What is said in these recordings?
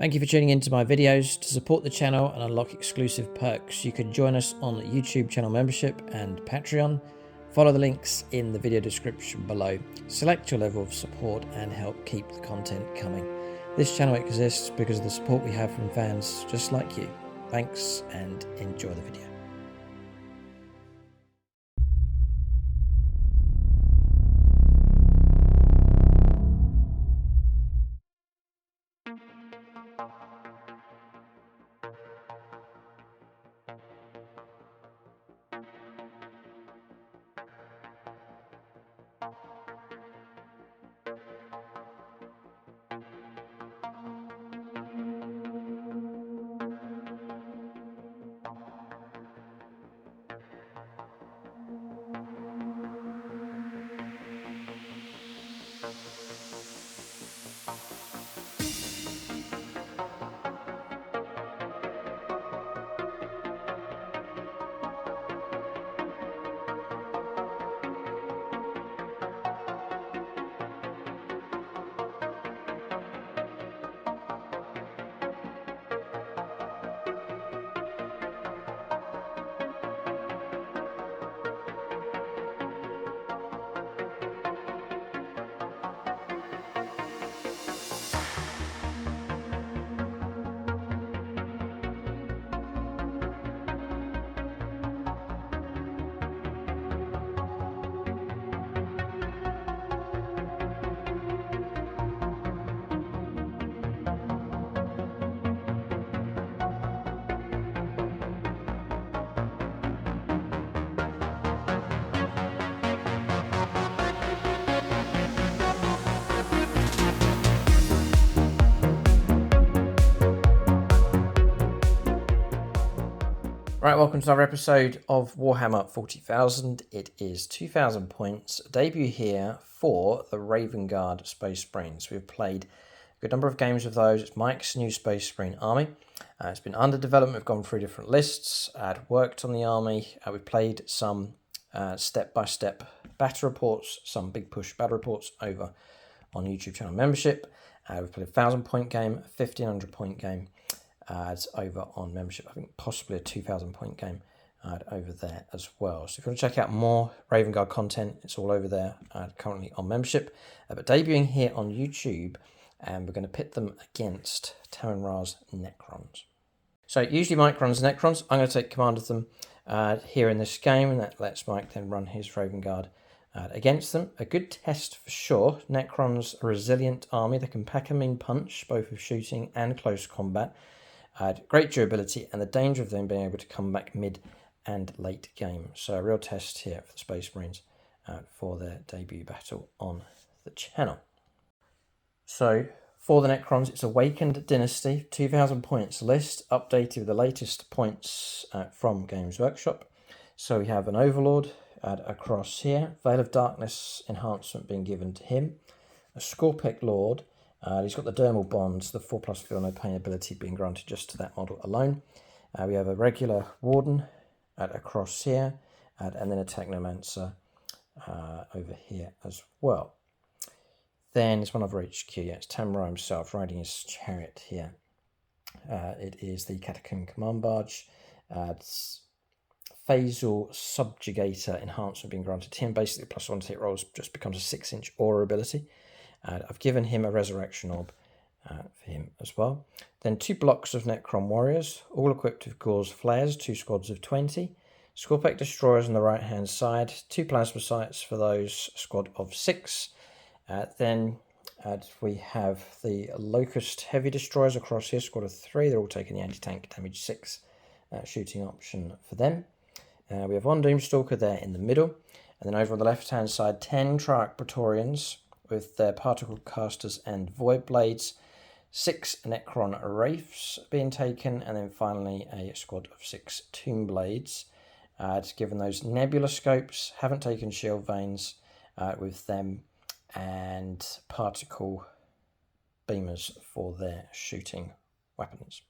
Thank you for tuning into my videos. To support the channel and unlock exclusive perks, you can join us on YouTube channel membership and Patreon. Follow the links in the video description below. Select your level of support and help keep the content coming. This channel exists because of the support we have from fans just like you. Thanks and enjoy the video. Right, welcome to another episode of Warhammer 40,000. It is 2,000 points. Debut here for the Raven Guard Space Marines. We've played a good number of games of those. It's Mike's new Space Marine army. It's been under development. We've gone through different lists. I'd worked on the army. We've played some step-by-step battle reports, some big push battle reports over on YouTube channel membership. We've played a 1,000 point game, a 1,500 point game. It's over on membership. I think possibly a 2,000 point game over there as well. So if you want to check out more Raven Guard content, it's all over there currently on membership. But debuting here on YouTube, and we're going to pit them against Tammin Ra's Necrons. So usually Mike runs Necrons. I'm going to take command of them here in this game, and that lets Mike then run his Raven Guard against them. A good test for sure. Necrons, a resilient army that can pack a mean punch, both with shooting and close combat. Great durability and the danger of them being able to come back mid and late game. So a real test here for the Space Marines for their debut battle on the channel. So for the Necrons, it's Awakened Dynasty, 2,000 points list, updated with the latest points from Games Workshop. So we have an Overlord across here, Veil of Darkness enhancement being given to him, a Scorpic Lord. He's got the dermal bonds, the 4+ feel no pain ability being granted just to that model alone. We have a regular Warden across here, and then a Technomancer over here as well. Then it's one other HQ, yeah, it's Tammin Ra himself riding his chariot here. It is the Catacomb Command Barge. It's Phasal Subjugator enhancement being granted to him. Basically, +1 to hit rolls just becomes a 6-inch aura ability. I've given him a Resurrection Orb for him as well. Then 2 blocks of Necron Warriors, all equipped with Gauze Flares, 2 squads of 20. Scorpic Destroyers on the right-hand side, 2 Plasma Sights for those, squad of 6. Then we have the Locust Heavy Destroyers across here, squad of 3. They're all taking the anti-tank damage 6 shooting option for them. We have 1 Doomstalker there in the middle. And then over on the left-hand side, 10 Triarch Praetorians with their Particle Casters and Void Blades, 6 Necron Wraiths being taken, and then finally a squad of 6 Tomb Blades. Given those Nebula Scopes, haven't taken Shield Veins with them, and Particle Beamers for their shooting weapons.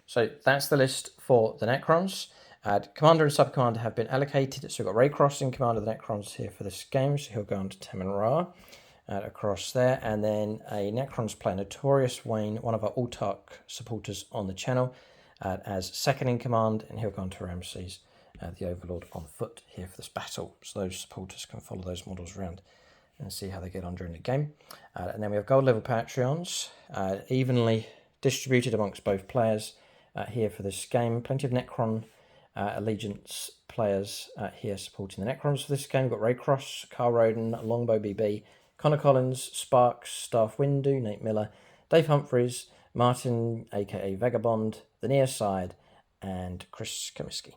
So that's the list for the Necrons. Commander and Sub-Commander have been allocated, so we've got Raycross in command of the Necrons here for this game, so he'll go on to Tammin Ra. across there. And then a Necrons player, Notorious Wayne, one of our Autarch supporters on the channel, as second in command, and he'll go on to Ramses, the Overlord, on foot here for this battle. So those supporters can follow those models around and see how they get on during the game. And then we have gold level Patreons, evenly distributed amongst both players here for this game. Plenty of Necron Allegiance players here supporting the Necrons for this game. We've got Ray Cross, Carl Roden, Longbow BB, Connor Collins, Sparks, Staff Windu, Nate Miller, Dave Humphreys, Martin, aka Vagabond, The Near Side, and Chris Comiskey.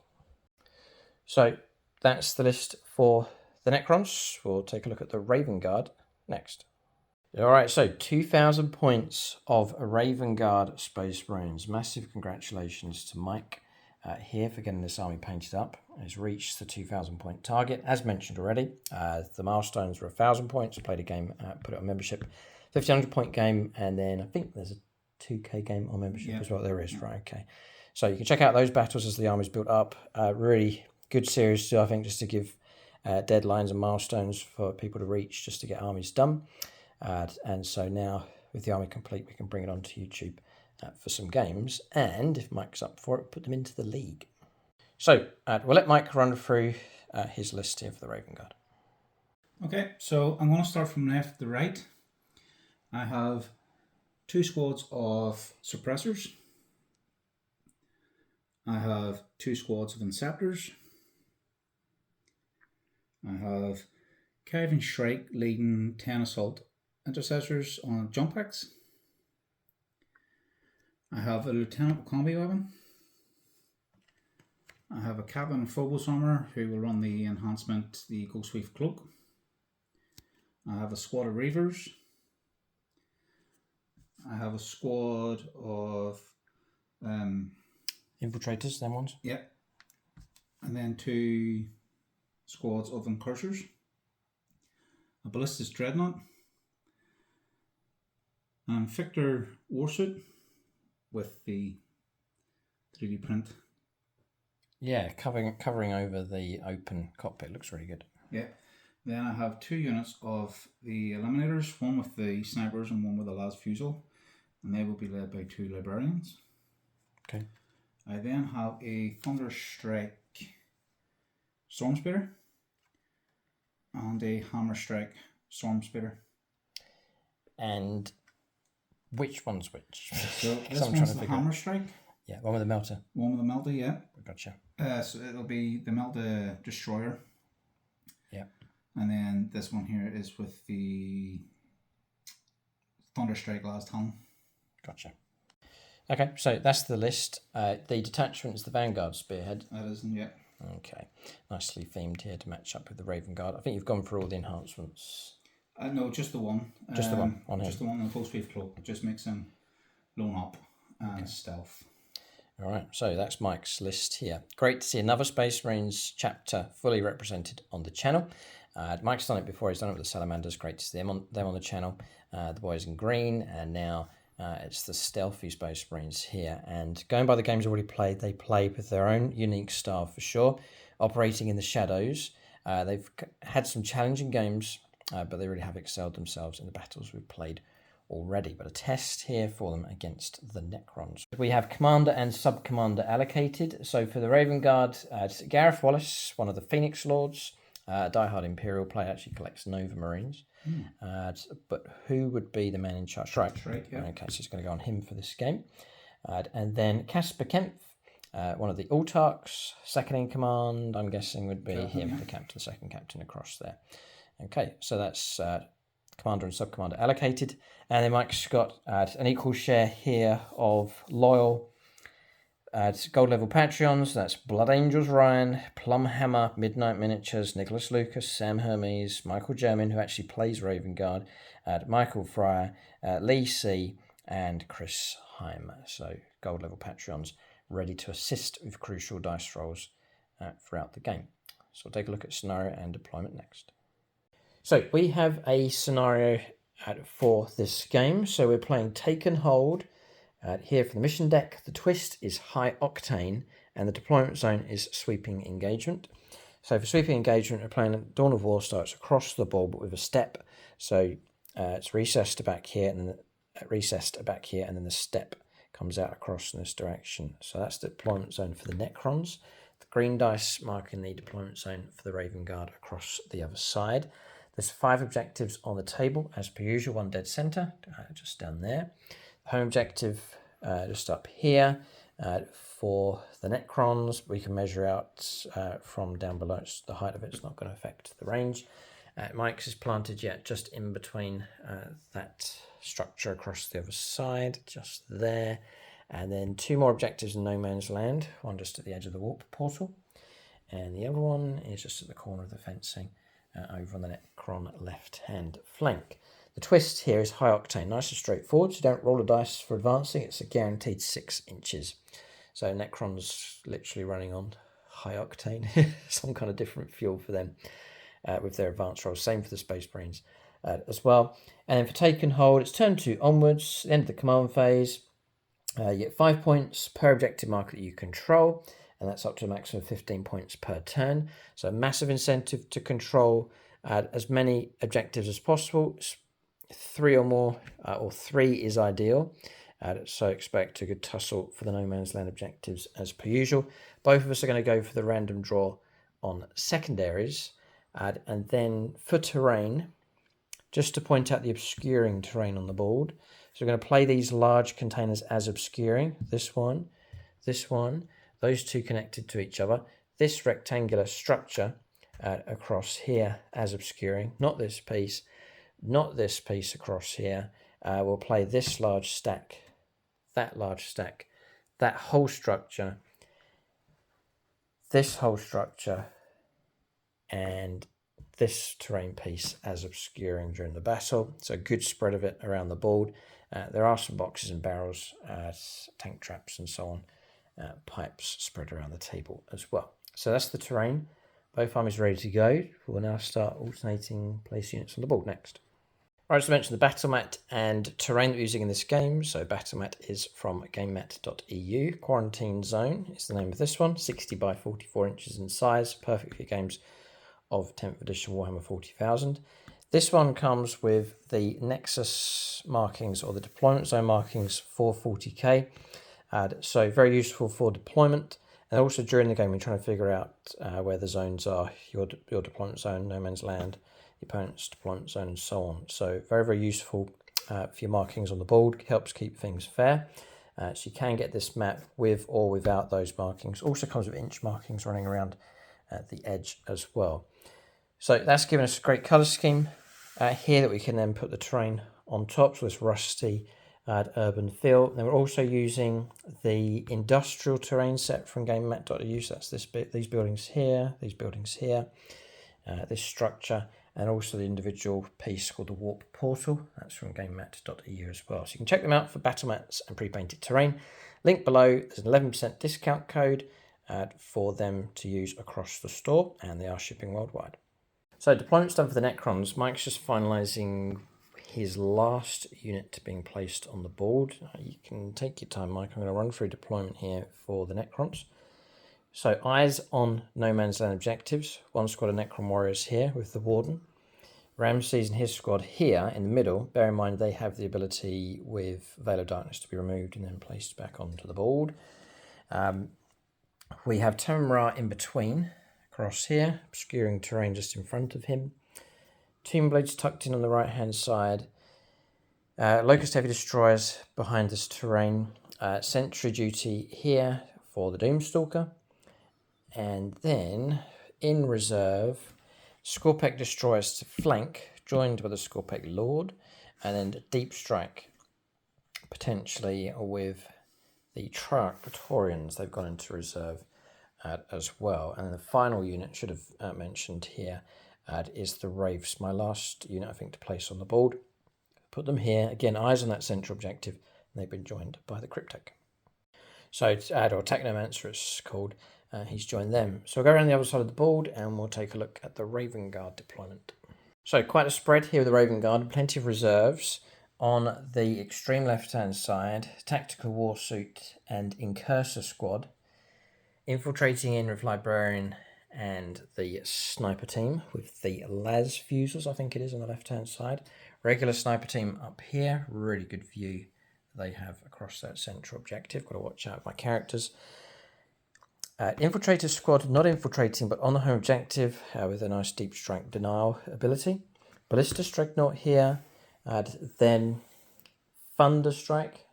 So that's the list for the Necrons. We'll take a look at the Raven Guard next. Alright, so 2,000 points of Raven Guard Space Marines. Massive congratulations to Mike here for getting this army painted up. He's reached the 2,000 point target, as mentioned already. The milestones were 1,000 points, played a game, put it on membership, 1,500 point game, and then I think there's a 2K game on membership as well. There is, right, okay. So you can check out those battles as the army's built up. Really good series too, I think, just to give deadlines and milestones for people to reach just to get armies done. And so now with the army complete, we can bring it onto YouTube for some games, and if Mike's up for it, put them into the league. So we'll let Mike run through his list here for the Raven Guard. Okay, so I'm going to start from left to right. I have 2 squads of suppressors. I have 2 squads of inceptors. I have Kevin Shrike leading 10 assault intercessors on jump packs. I have a lieutenant with combi weapon. I have a captain and Phobos armor who will run the enhancement, the Ghostweave cloak. I have a squad of reavers. I have a squad of Infiltrators, them ones? Yep. And then 2 squads of incursors. A ballistic dreadnought. And Victor warsuit with the 3D print. Yeah, covering over the open cockpit. Looks really good. Yeah. Then I have 2 units of the Eliminators, one with the snipers and one with the las fusel, and they will be led by 2 librarians. Okay. I then have a Thunderstrike Stormspeeder and a Hammerstrike Stormspeeder. And which one's which? So this one's the Hammerstrike. Yeah, one with the melter. One with the melter, yeah. Gotcha. So it'll be the melter destroyer. Yeah. And then this one here is with the Thunderstrike last helm. Gotcha. Okay, so that's the list. The detachment is the Vanguard Spearhead. That is, yeah. Okay, nicely themed here to match up with the Raven Guard. I think you've gone for all the enhancements. No, just the one. Just the one on him. Just the one on the Ghostweave cloak. It just makes him lone up and stealth. All right, so that's Mike's list here. Great to see another Space Marines chapter fully represented on the channel. Mike's done it before. He's done it with the Salamanders. Great to see them on the channel. The boys in green, and now it's the stealthy Space Marines here. And going by the games already played, they play with their own unique style for sure, operating in the shadows. They've had some challenging games, but they really have excelled themselves in the battles we've played already. But a test here for them against the Necrons. We have commander and sub-commander allocated. So for the Raven Guard, it's Gareth Wallace, one of the Phoenix Lords, diehard Imperial player, actually collects Nova Marines. But who would be the man in charge? Shrike. Shrike, yeah. Okay, so he's going to go on him for this game. And then Casper Kempf, one of the Autarchs, second in command, I'm guessing would be him, the captain, second captain across there. Okay, so that's commander and sub-commander allocated. And then Mike's got an equal share here of loyal gold level Patreons. That's Blood Angels Ryan, Plum Hammer, Midnight Miniatures, Nicholas Lucas, Sam Hermes, Michael German, who actually plays Raven Guard, Michael Fryer, Lee C, and Chris Heimer. So gold level Patreons ready to assist with crucial dice rolls throughout the game. So we'll take a look at scenario and deployment next. So we have a scenario for this game. So we're playing Take and Hold. Here for the mission deck, the twist is High Octane, and the deployment zone is Sweeping Engagement. So for Sweeping Engagement, we're playing Dawn of War starts across the board, but with a step. So It's recessed back here, and then and then the step comes out across in this direction. So that's the deployment zone for the Necrons. The green dice marking the deployment zone for the Raven Guard across the other side. There's 5 objectives on the table, as per usual, one dead center, just down there. The home objective just up here. For the Necrons, we can measure out from down below. The height of it's not going to affect the range. Mike's is planted yet just in between that structure across the other side, just there. And then 2 more objectives in no man's land, one just at the edge of the warp portal, and the other one is just at the corner of the fencing over on the Necron left-hand flank. The twist here is high octane, nice and straightforward. So you don't roll a dice for advancing, it's a guaranteed 6 inches. So Necron's literally running on high octane, some kind of different fuel for them with their advanced rolls. Same for the Space Marines as well. And then for take and hold, it's turn 2 onwards, the end of the command phase. You get 5 points per objective marker that you control, and that's up to a maximum of 15 points per turn. So a massive incentive to control as many objectives as possible. 3 or more, or 3 is ideal. So expect a good tussle for the no man's land objectives as per usual. Both of us are going to go for the random draw on secondaries. And then for terrain, just to point out the obscuring terrain on the board. So we're going to play these large containers as obscuring. This one, those 2 connected to each other. This rectangular structure across here as obscuring, not this piece across here. We'll play this large stack, that large stack, that whole structure, this whole structure, and this terrain piece as obscuring during the battle. So a good spread of it around the board. There are some boxes and barrels, tank traps and so on, pipes spread around the table as well. So that's the terrain. Both armies ready to go. We'll now start alternating place units on the board next. All right, so I mentioned the battle mat and terrain that we're using in this game. So battle mat is from gamemat.eu. Quarantine Zone is the name of this one. 60 by 44 inches in size. Perfect for games of 10th edition Warhammer 40,000. This one comes with the Nexus markings or the deployment zone markings for 40k. So very useful for deployment. And also during the game, we're trying to figure out where the zones are, your deployment zone, no man's land, the opponent's deployment zone, and so on. So very, very useful for your markings on the board. Helps keep things fair. So you can get this map with or without those markings. Also comes with inch markings running around at the edge as well. So that's given us a great colour scheme here that we can then put the terrain on top. So this rusty urban feel. Then we're also using the industrial terrain set from gamemat.eu. So that's this bit, these buildings here, this structure, and also the individual piece called the warp portal. That's from gamemat.eu as well. So you can check them out for battle mats and pre-painted terrain. Link below, there's an 11% discount code for them to use across the store, and they are shipping worldwide. So deployment's done for the Necrons. Mike's just finalising his last unit being placed on the board. You can take your time, Mike. I'm going to run through deployment here for the Necrons. So eyes on no man's land objectives. One squad of Necron warriors here with the Warden. Ramses and his squad here in the middle. Bear in mind they have the ability with Veil of Darkness to be removed and then placed back onto the board. We have Tamra in between, across here, obscuring terrain just in front of him. Tomb Blades tucked in on the right hand side. Locust Heavy Destroyers behind this terrain. Sentry duty here for the Doomstalker. And then in reserve, Scorpec Destroyers to flank, joined by the Scorpec Lord. And then Deep Strike, potentially with the Triarch Praetorians. They've gone into reserve as well. And then the final unit, should have mentioned here, is the Wraiths, my last unit I think to place on the board. Put them here, again eyes on that central objective, and they've been joined by the Cryptek. So to add, or Technomancer it's called, he's joined them. So we'll go around the other side of the board and we'll take a look at the Raven Guard deployment. So quite a spread here with the Raven Guard, plenty of reserves. On the extreme left hand side, Tactical Warsuit and Incursor squad, infiltrating in with Librarian and the sniper team with the las fusils, I think it is, on the left-hand side. Regular sniper team up here, really good view they have across that central objective. Got to watch out for my characters. Infiltrator squad, not infiltrating, but on the home objective with a nice deep strike denial ability. Ballista Dreadnought here, then Thunder Strike.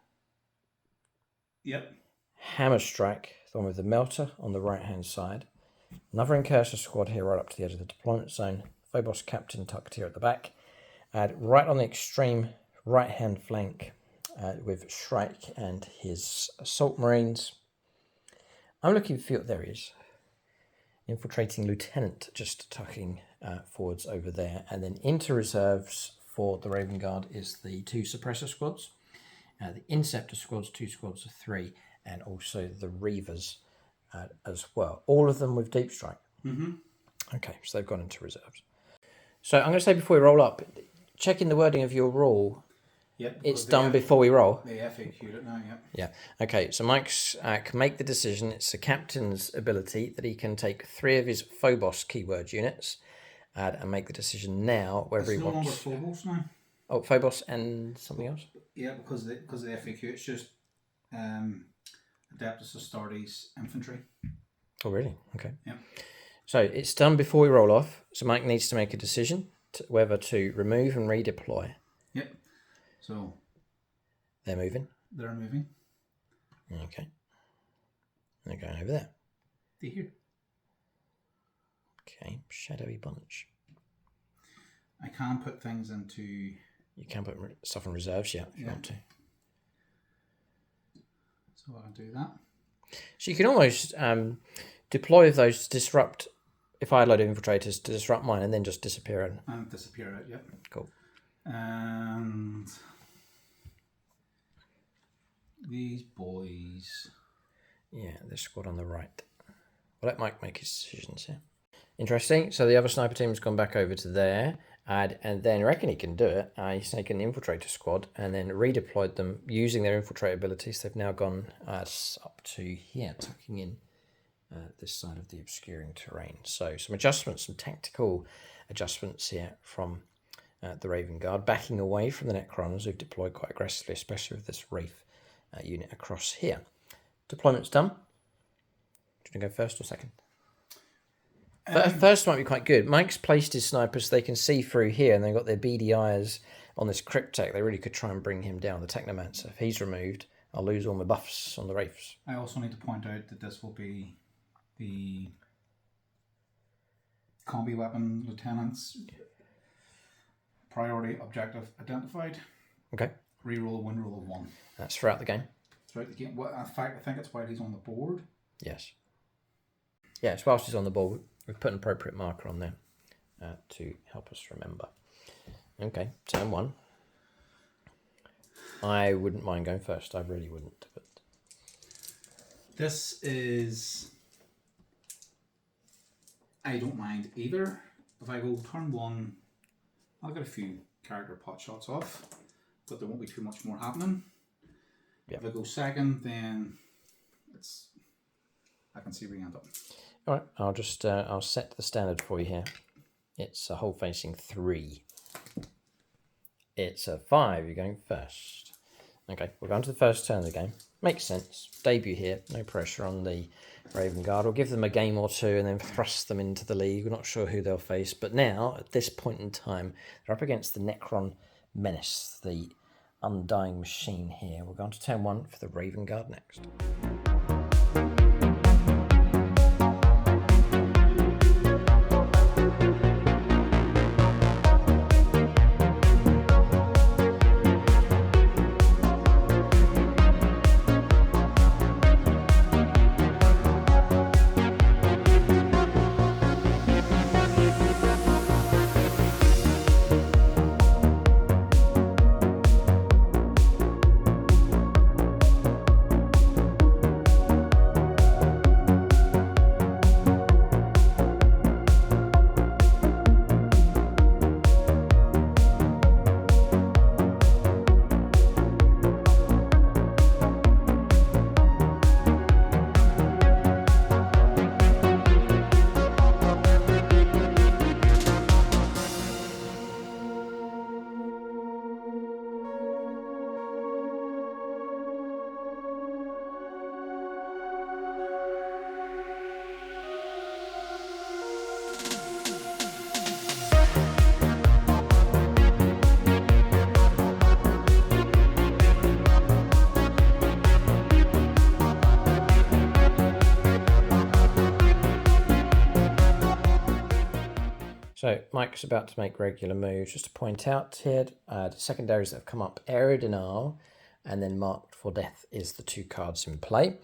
Yep. Hammer Strike, the one with the melter on the right-hand side. Another Incursor squad here right up to the edge of the deployment zone. Phobos Captain tucked here at the back. Right on the extreme right-hand flank with Shrike and his Assault Marines. I'm looking for, there he is. Infiltrating Lieutenant just tucking forwards over there. And then into reserves for the Raven Guard is the 2 Suppressor squads. The Inceptor squads, 2 squads of 3. And also the Reavers as well. All of them with Deep Strike. Mm-hmm. Okay, so they've gone into reserves. So I'm going to say before we roll up, checking the wording of your rule. Yep, it's done before we roll. They FAQ'd it now, yep. Yeah. Okay, so Mike's can make the decision. It's the captain's ability that he can take 3 of his Phobos keyword units and make the decision now whether he wants. It's no longer Phobos now. Oh, Phobos and something else? Yeah, because of the FAQ, it's just Adeptus Astartes infantry. Oh, really? Okay. Yeah. So it's done before we roll off. So Mike needs to make a decision whether to remove and redeploy. Yep. So they're moving. They're moving. Okay. They're going over there. They're here. Okay. Shadowy bunch. I can put things into. You can put stuff in reserves, yeah, if you want to. So I can do that. So you can almost deploy those to disrupt. If I had a load of infiltrators to disrupt mine and then just disappear. And disappear out, yep. Cool. And these boys. Yeah, this squad on the right. We'll let Mike make his decisions here. Interesting. So the other sniper team has gone back over to there. And then I reckon he can do it. He's taken the infiltrator squad and then redeployed them using their infiltrate abilities. They've now gone up to here, tucking in this side of the obscuring terrain. So some adjustments, some tactical adjustments here from the Raven Guard, backing away from the Necrons who've deployed quite aggressively, especially with this Wraith unit across here. Deployment's done. Do you want to go first or second? First might be quite good. Mike's placed his snipers so they can see through here, and they've got their beady eyes on this Cryptek. They really could try and bring him down, the Technomancer. If he's removed, I'll lose all my buffs on the Wraiths. I also need to point out that this will be the combi weapon lieutenant's priority objective identified. Okay. Reroll a win roll of 1. That's throughout the game. Throughout the game. Well, in fact, I think it's while he's on the board. Yes. Yeah, it's whilst he's on the board. We've put an appropriate marker on there to help us remember. Okay, turn 1. I wouldn't mind going first. I really wouldn't. But this is. I don't mind either. If I go turn 1, I'll get a few character pot shots off, but there won't be too much more happening. Yep. If I go second, then it's. I can see where you end up. All right, I'll just I'll set the standard for you here. It's a hole facing 3. It's a 5. You're going first. Okay, we're going to the first turn of the game. Makes sense. Debut here. No pressure on the Raven Guard. We'll give them a game or 2 and then thrust them into the league. We're not sure who they'll face, but now at this point in time, they're up against the Necron Menace, the undying machine here. We're going to turn 1 for the Raven Guard next. So Mike's about to make regular moves. Just to point out here, the secondaries that have come up, Area Denial and then Marked for Death is the 2 cards in play.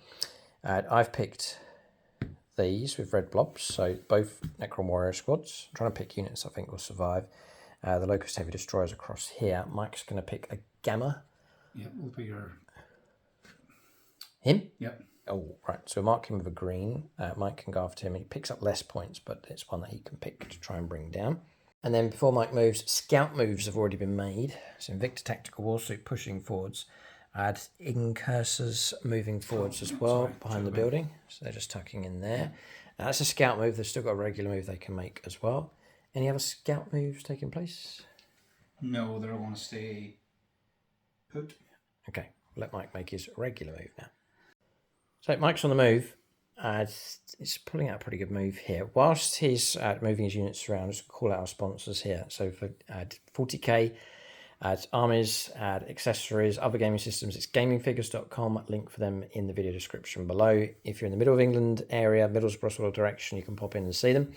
I've picked these with red blobs, so both Necron Warrior squads. I'm trying to pick units I think will survive. The Locust Heavy Destroyers across here. Mike's going to pick a Gamma. Yep, will be your... Him? Yep. Oh, right. So we'll mark him with a green. Mike can go after him. He picks up less points, but it's one that he can pick to try and bring down. And then before Mike moves, scout moves have already been made. So Invicta Tactical Warsuit pushing forwards. Add Incursors moving forwards as well behind the building. So they're just tucking in there. Now, that's a scout move. They've still got a regular move they can make as well. Any other scout moves taking place? No, they're going to stay put. Okay, let Mike make his regular move now. So Mike's on the move. He's pulling out a pretty good move here. Whilst he's moving his units around, just call out our sponsors here. So for 40K, armies, accessories, other gaming systems, it's gamingfigures.com. Link for them in the video description below. If you're in the middle of England area, Middlesbrough direction, you can pop in and see them.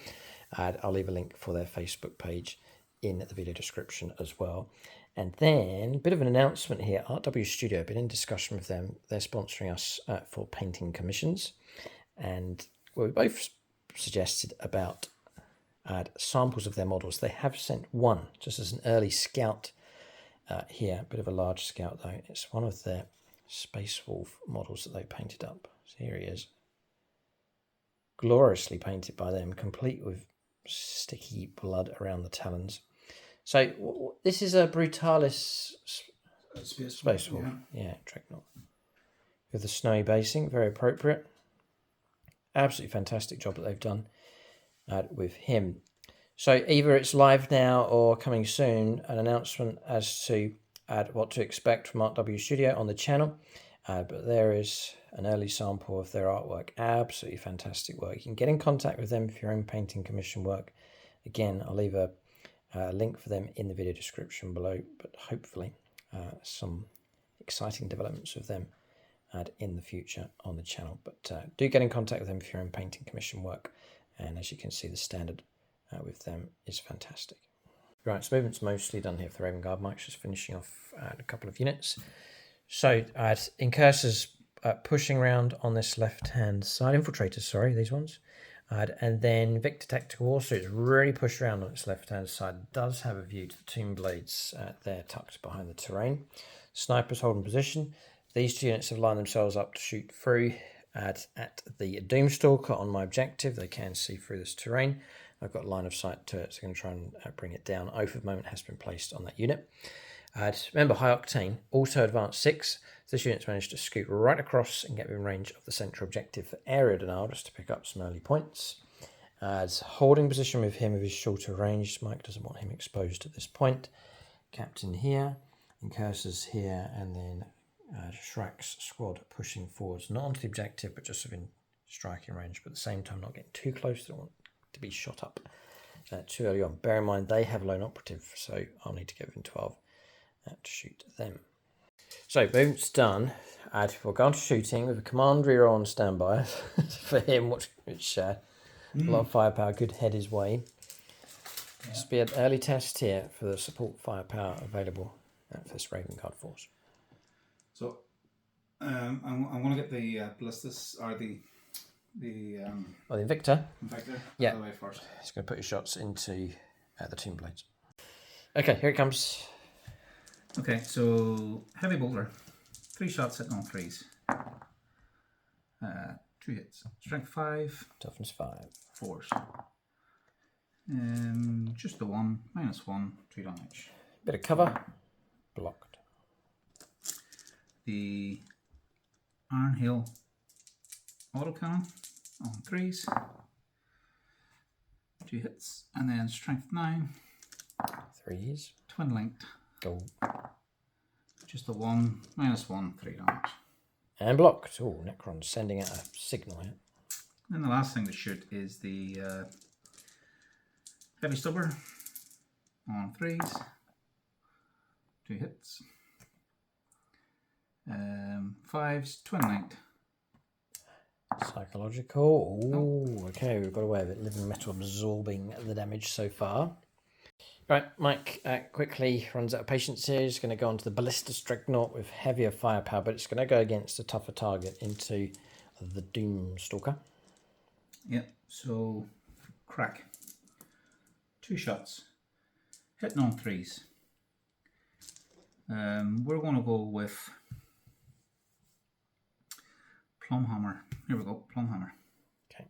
I'll leave a link for their Facebook page in the video description as well. And then a bit of an announcement here. RW Studio, been in discussion with them. They're sponsoring us for painting commissions. And we both suggested about samples of their models. They have sent one just as an early scout here. A bit of a large scout though. It's one of their Space Wolf models that they painted up. So here he is. Gloriously painted by them, complete with sticky blood around the talons. So this is a Brutalis Space Wolf. Yeah, Dreadnought. With the snowy basing, very appropriate. Absolutely fantastic job that they've done with him. So either it's live now or coming soon, an announcement as to what to expect from RW Studio on the channel. But there is an early sample of their artwork. Absolutely fantastic work. You can get in contact with them for your own painting commission work. Again, I'll leave a link for them in the video description below, but hopefully some exciting developments with them in the future on the channel. But do get in contact with them for your own painting commission work. And as you can see, the standard with them is fantastic. Right, so movement's mostly done here for the Raven Guard. Mike's just finishing off a couple of units. So Incursors pushing around on this left-hand side. Infiltrators, sorry, these ones. And then Victor Tactical Warsuit is really pushed around on its left-hand side. It does have a view to the Tomb Blades there tucked behind the terrain. Snipers holding position. These 2 units have lined themselves up to shoot through at the Doomstalker on my objective. They can see through this terrain. I've got line of sight to it, so I'm going to try and bring it down. Oath of Moment has been placed on that unit. Remember, High Octane, auto advance 6. This unit's managed to scoot right across and get within range of the central objective for area denial, just to pick up some early points. It's holding position with him with his shorter range. Mike doesn't want him exposed at this point. Captain here, Incursors here, and then Shrek's squad pushing forwards, not onto the objective, but just within striking range, but at the same time not getting too close. They don't want to be shot up too early on. Bear in mind, they have lone operative, so I'll need to get within 12 to shoot them. So movement's done. We'll go on to shooting with a command reroll on standby for him, which a lot of firepower could head his way. Yeah. This will be an early test here for the support firepower available for this Raven Guard force. So I'm going to get the ballistas, or the Invicta. Yeah. Out of the way first. He's going to put his shots into the Tomb Blades. Okay, here it comes. Okay, so heavy bolter, 3 shots hitting on 3s, 2 hits, strength 5, toughness 5, 4s, just the 1, -1, 3 damage. Bit of cover, blocked. The Iron Hill autocannon on 3s, 2 hits, and then strength 9, 3s, twin linked. Go. Just the 1, -1, 3 damage. And blocked. Oh, Necron sending out a signal here. And the last thing to shoot is the heavy stubber on 3s, 2 hits, 5s, twin linked, Psychological. Ooh, okay, we've got away with it. Living metal absorbing the damage so far. Right, Mike quickly runs out of patience here. He's going to go onto the Ballista Dreadnought with heavier firepower, but it's going to go against a tougher target into the Doomstalker. Yep, so crack. 2 shots. Hitting on 3s. We're going to go with Plum Hammer. Here we go, Plum Hammer. Okay.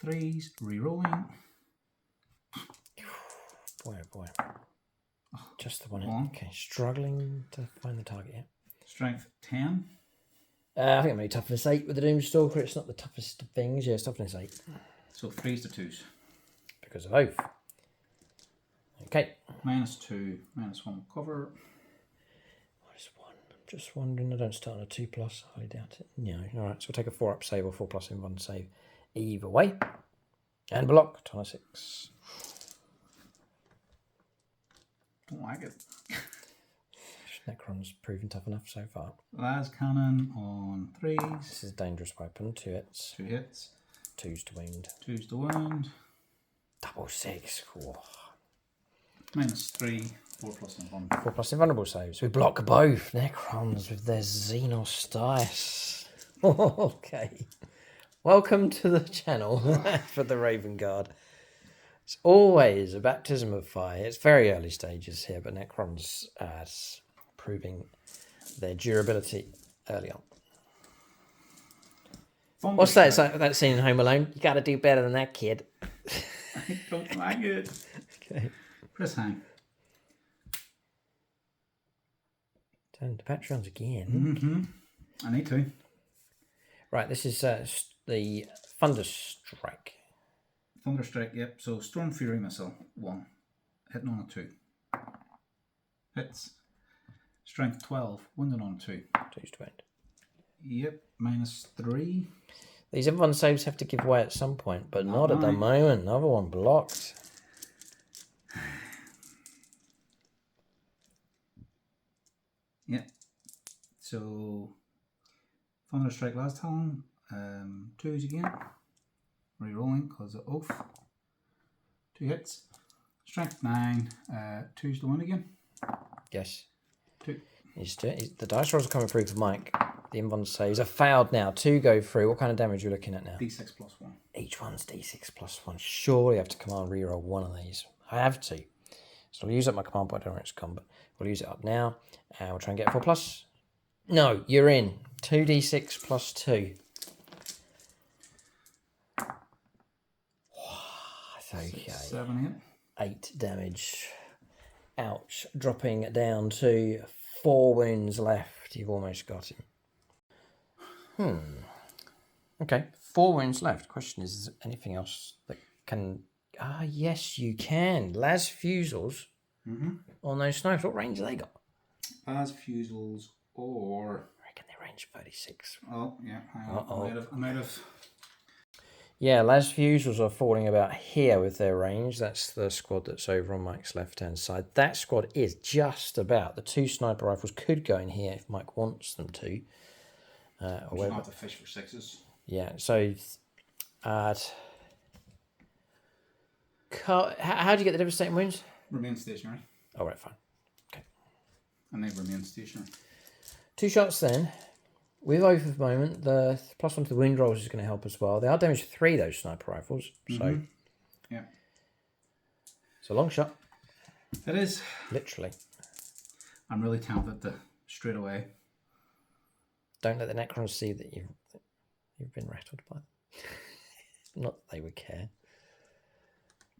3s, re-rolling. Boy, oh boy. Just the one. One. Okay, struggling to find the target yet. Strength 10. I think I'm maybe toughness 8 with the Doomstalker. It's not the toughest of things. Yeah, it's toughness 8. So 3s to 2s. Because of oath. Okay. -2, -1 cover. What is 1? I'm just wondering. I don't start on a 2+. I doubt it. No. Alright, so we'll take a 4 up save or 4+ in 1 save. Either way. And block. 26. Don't like it. Necron's proven tough enough so far. Las Cannon on 3s. This is a dangerous weapon. 2 hits. 2 hits. 2's to wound. 2's to wound. Double 6. Whoa. -3. 4+ and 1. 4+ invulnerable saves. We block both Necrons with their Xenos dice. Okay. Welcome to the channel for the Raven Guard. It's always a baptism of fire. It's very early stages here, but Necrons proving their durability early on. What's that? It's like that scene in Home Alone. You got to do better than that, kid. I don't like it. Okay. Press hang. Turn to Patreons again. I need to. Right, this is the Thunderstrike. Thunderstrike, yep. So Storm Fury Missile, 1. Hitting on a 2. Hits. Strength 12. Wounding on 2. 2's to wound. Yep. -3. These everyone saves have to give way at some point, but not at the moment. Another one blocked. Yep. So Thunderstrike last time. 2s again. Re-rolling because of oath. 2 hits. Strength 9. 2's to win again. Yes. 2. The dice rolls are coming through for Mike. The invuln saves are failed now. 2 go through. What kind of damage are you looking at now? D6 + 1. Each one's D6 + 1. Surely I have to command reroll one of these. I have to. So I'll use up my command point. I don't know where it's gone, but we'll use it up now. And we'll try and get a 4+. No, you're in. 2d6 + 2. Okay. 7, 8 damage. Ouch. Dropping down to 4 wounds left. You've almost got him. Okay, 4 wounds left. Question is there anything else that can... Ah, yes, you can. Las Fusils on those snipers. What range have they got? Las Fusils or... I reckon they range 36. Oh, yeah. Hang on. I'm out of... Yeah, Las Fusils are falling about here with their range. That's the squad that's over on Mike's left-hand side. That squad is just about. The 2 sniper rifles could go in here if Mike wants them to. We'll have to fish for 6s. Yeah, so... how do you get the devastating wounds? Remain stationary. Oh, right, fine. Okay. And they remain stationary. 2 shots then. With oath at the moment, the +1 to the wound rolls is going to help as well. They are damaged 3, those sniper rifles. So, yeah. It's a long shot. It is. Literally. I'm really tempted to straight away. Don't let the Necrons see that you've been rattled by them. Not that they would care.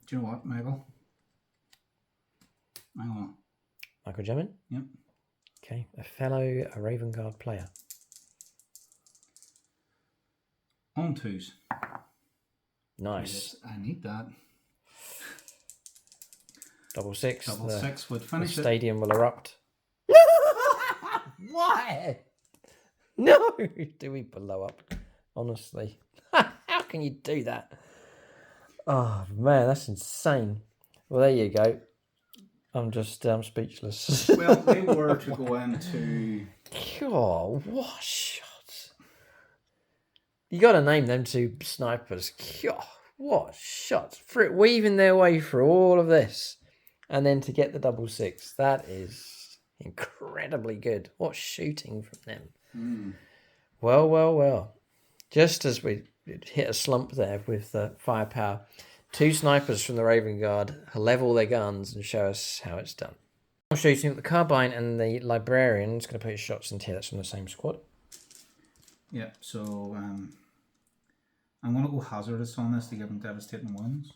Do you know what, Michael? Hang on. Michael Gemmin? Yep. Okay. A Raven Guard player. On 2s. Nice. I need that. Double 6. Double 6 would finish the it. Stadium will erupt. Why? No! Do we blow up? Honestly. How can you do that? Oh, man, that's insane. Well, there you go. I'm speechless. Well, they were to go into... Oh, what? You got to name them two snipers. God, what shots! Weaving their way through all of this. And then to get the 666, that is incredibly good. What shooting from them. Well. Just as we hit a slump there with the firepower, two snipers from the Raven Guard level their guns and show us how it's done. I'm shooting the carbine, and the librarian's going to put his shots into here. That's from the same squad. Yeah, so I'm going to go hazardous on this to give him devastating wounds.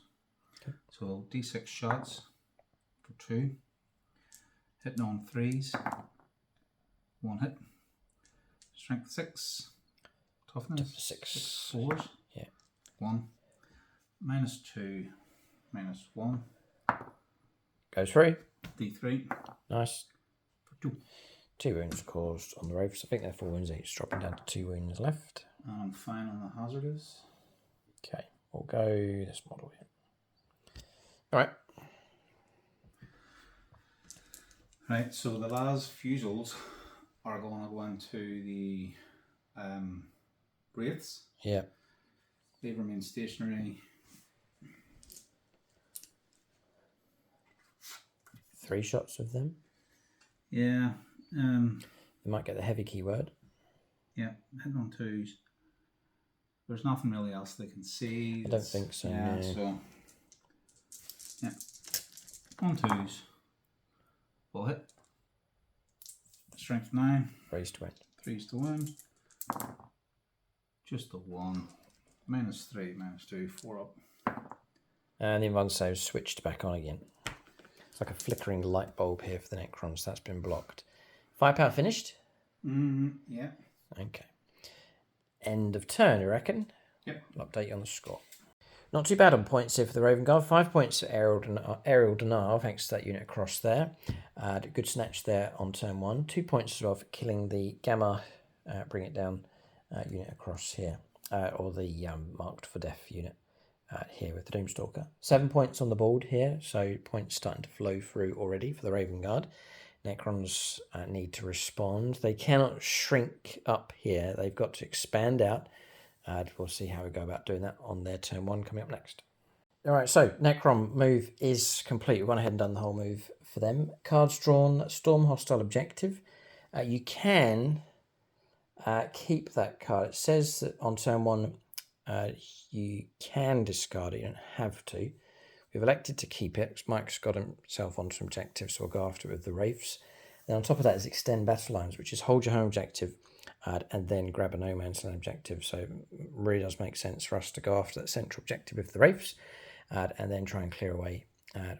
Okay. So D6 shots for 2. Hitting on 3s. 1 hit. Strength 6. Toughness 6 4s. Yeah. 1. -2. -1. Goes through. D3. Nice. For 2. 2 wounds caused on the Wraiths. I think they're 4 wounds each, dropping down to 2 wounds left. And I'm fine on the hazardous. Okay, we'll go this model here. Alright. Right, so the las fusils are going to go into the Wraiths. Yeah. They remain stationary. 3 shots of them. Yeah. They might get the heavy keyword. Yeah, hitting on 2s. There's nothing really else they can see. I don't think so. Yeah, no. so yeah. On 2s. Full hit. Strength 9. 3s to win. 3s to win. Just the 1. -3, -2, 4 up. And the invuln save switched back on again. It's like a flickering light bulb here for the Necrons. That's been blocked. Firepower finished? Yeah. Okay. End of turn, you reckon? Yep. I'll update you on the score. Not too bad on points here for the Raven Guard. 5 points for aerial denial, thanks to that unit across there. Good snatch there on turn 1. 2 points as well for killing the Gamma, bring it down unit across here. Or the marked for death unit here with the Doomstalker. 7 points on the board here, so points starting to flow through already for the Raven Guard. Necrons need to respond. They cannot shrink up here. They've got to expand out. We'll see how we go about doing that on their turn 1 coming up next. All right, so Necron move is complete. We've gone ahead and done the whole move for them. Cards drawn, storm hostile objective. You can keep that card. It says that on turn 1 you can discard it. You don't have to. We've elected to keep it. Mike's got himself onto some objectives, so we'll go after it with the Wraiths. Then on top of that is extend battle lines, which is hold your home objective and then grab a no man's land objective. So it really does make sense for us to go after that central objective with the Wraiths and then try and clear away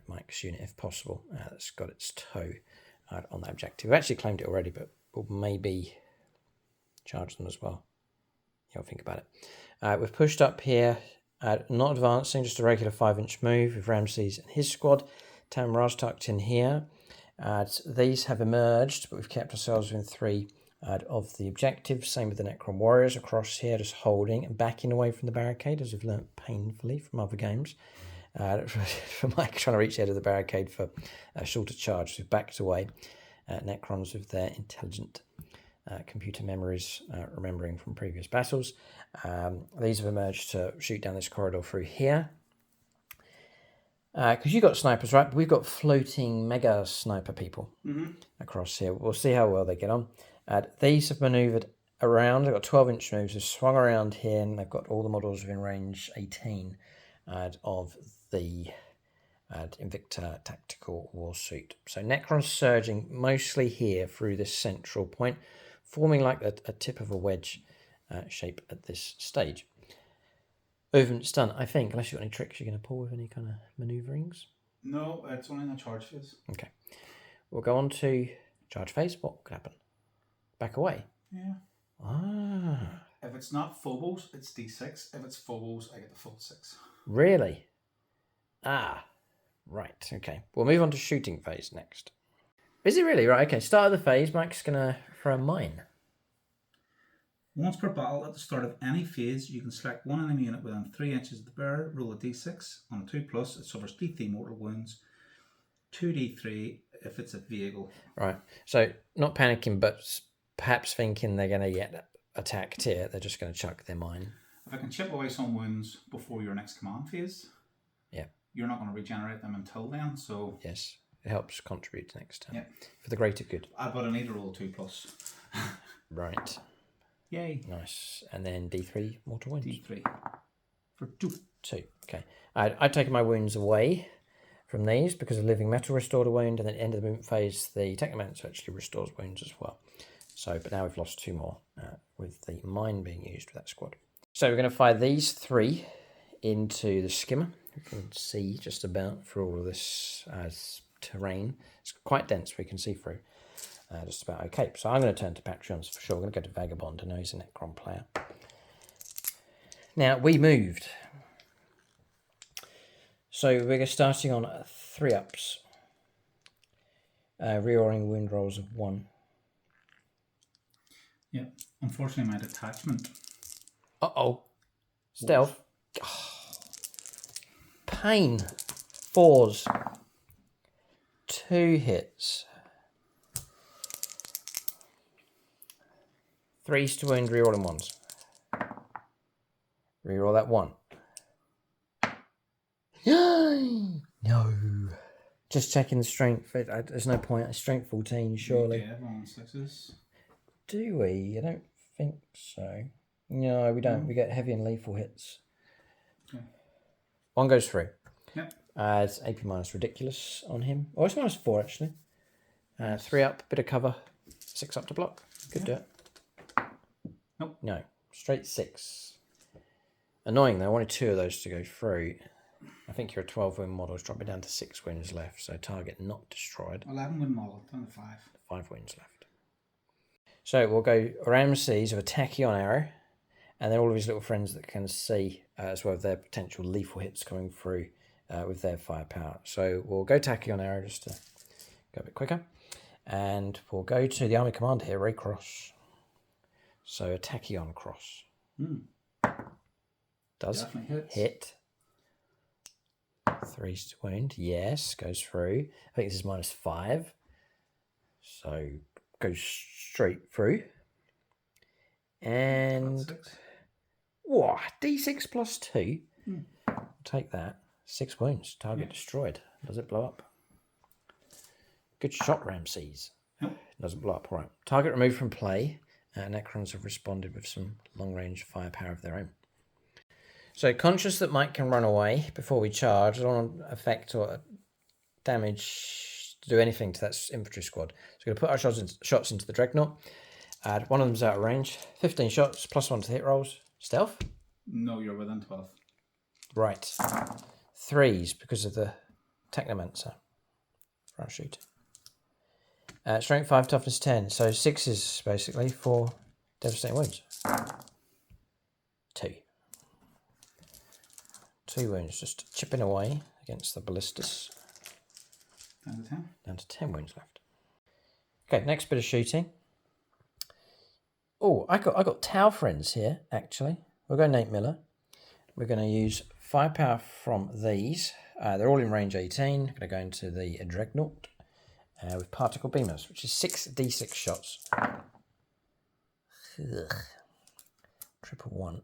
Mike's unit if possible. That's got its toe on that objective. We've actually claimed it already, but we'll maybe charge them as well. You'll think about it. We've pushed up here. Not advancing, just a regular 5-inch move with Ramses and his squad. Tamraz tucked in here. These have emerged, but we've kept ourselves within 3 of the objective. Same with the Necron Warriors across here, just holding and backing away from the barricade, as we've learnt painfully from other games. For Mike trying to reach the edge of the barricade for a shorter charge, so we've backed away. Necrons with their intelligent computer memories, remembering from previous battles. These have emerged to shoot down this corridor through here. Because you've got snipers, right? But we've got floating mega sniper people across here. We'll see how well they get on. These have manoeuvred around. They've got 12-inch moves. They've swung around here, and they've got all the models within range 18 of the Invicta Tactical Warsuit. So Necron's surging mostly here through this central point, forming like a tip of a wedge shape at this stage. Movement's done, I think, unless you've got any tricks you're going to pull with any kind of manoeuvrings. No, it's only in the charge phase. Okay. We'll go on to charge phase. What could happen? Back away? Yeah. If it's not Phobos, it's D6. If it's Phobos, I get the full 6. Really? Right, okay. We'll move on to shooting phase next. Is it really? Right, okay. Start of the phase, Mike's going to throw a mine. Once per battle, at the start of any phase, you can select one enemy unit within 3 inches of the bearer, roll a d6. On a 2+, it suffers D3 mortal wounds, 2d3 if it's a vehicle. Right, so not panicking, but perhaps thinking they're going to get attacked here. They're just going to chuck their mine. I can chip away some wounds before your next command phase, yeah, you're not going to regenerate them until then. So yes, it helps contribute next time. Yeah. For the greater good. But I need to roll 2+. Right. Yay. Nice. And then D3 mortal wounds. D3 for 2. 2. Okay. I've taken my wounds away from these because the living metal restored a wound, and then at the end of the movement phase, the technomancer actually restores wounds as well. So, but now we've lost 2 more with the mine being used with that squad. So we're going to fire these 3 into the skimmer. You can see just about through all of this as terrain. It's quite dense, we can see through. Just about okay. So I'm going to turn to Patreons for sure. We're going to go to Vagabond. I know he's a Necron player. Now, we moved. So we're starting on 3-ups. Reordering wound rolls of 1. Yeah. Unfortunately, my detachment. Uh-oh. Stealth. Oh. Pain. 4s. 2 hits. 3s to wound, reroll in 1s. Reroll that 1. No. Just checking the strength. There's no point. Strength 14, surely. Yeah, on 6s. Do we? I don't think so. No, we don't. We get heavy and lethal hits. Okay. 1 goes through. Yep. It's AP minus ridiculous on him. Oh, it's -4 actually. 3 up, bit of cover. 6 up to block. Could do it. Nope. No. Straight 6. Annoying though. I wanted 2 of those to go through. I think your 12 wound model is dropping down to 6 wounds left. So target not destroyed. 11 wound model, down to 5. 5 wounds left. So we'll go Ramses of a Tachyon arrow. And then all of his little friends that can see as well as their potential lethal hits coming through with their firepower. So we'll go Tachyon arrow just to go a bit quicker. And we'll go to the army commander here, Ray Cross. So a Tachyon cross. Does hit. 3s to wound. Yes, goes through. I think this is -5. So goes straight through. And what? D6 plus 2. Take that. 6 wounds. Target destroyed. Does it blow up? Good shot, Ramses. Doesn't blow up. All right. Target removed from play. Necrons have responded with some long-range firepower of their own. So conscious that Mike can run away before we charge, I don't want to affect or damage to do anything to that infantry squad. So we're going to put our shots into the Dreadnought. One of them's out of range. 15 shots, +1 to hit rolls. Stealth? No, you're within 12. Right. 3s because of the Technomancer. For our shooting. Strength 5, toughness 10. So 6s basically for devastating wounds. 2. 2 wounds just chipping away against the ballistas. Down to 10. Down to 10 wounds left. Okay, next bit of shooting. Oh, I got Tau friends here, actually. We'll go Nate Miller. We're going to use firepower from these. They're all in range 18. I'm going to go into the Dreadnought with particle beamers, which is 6d6 shots. Ugh. 111.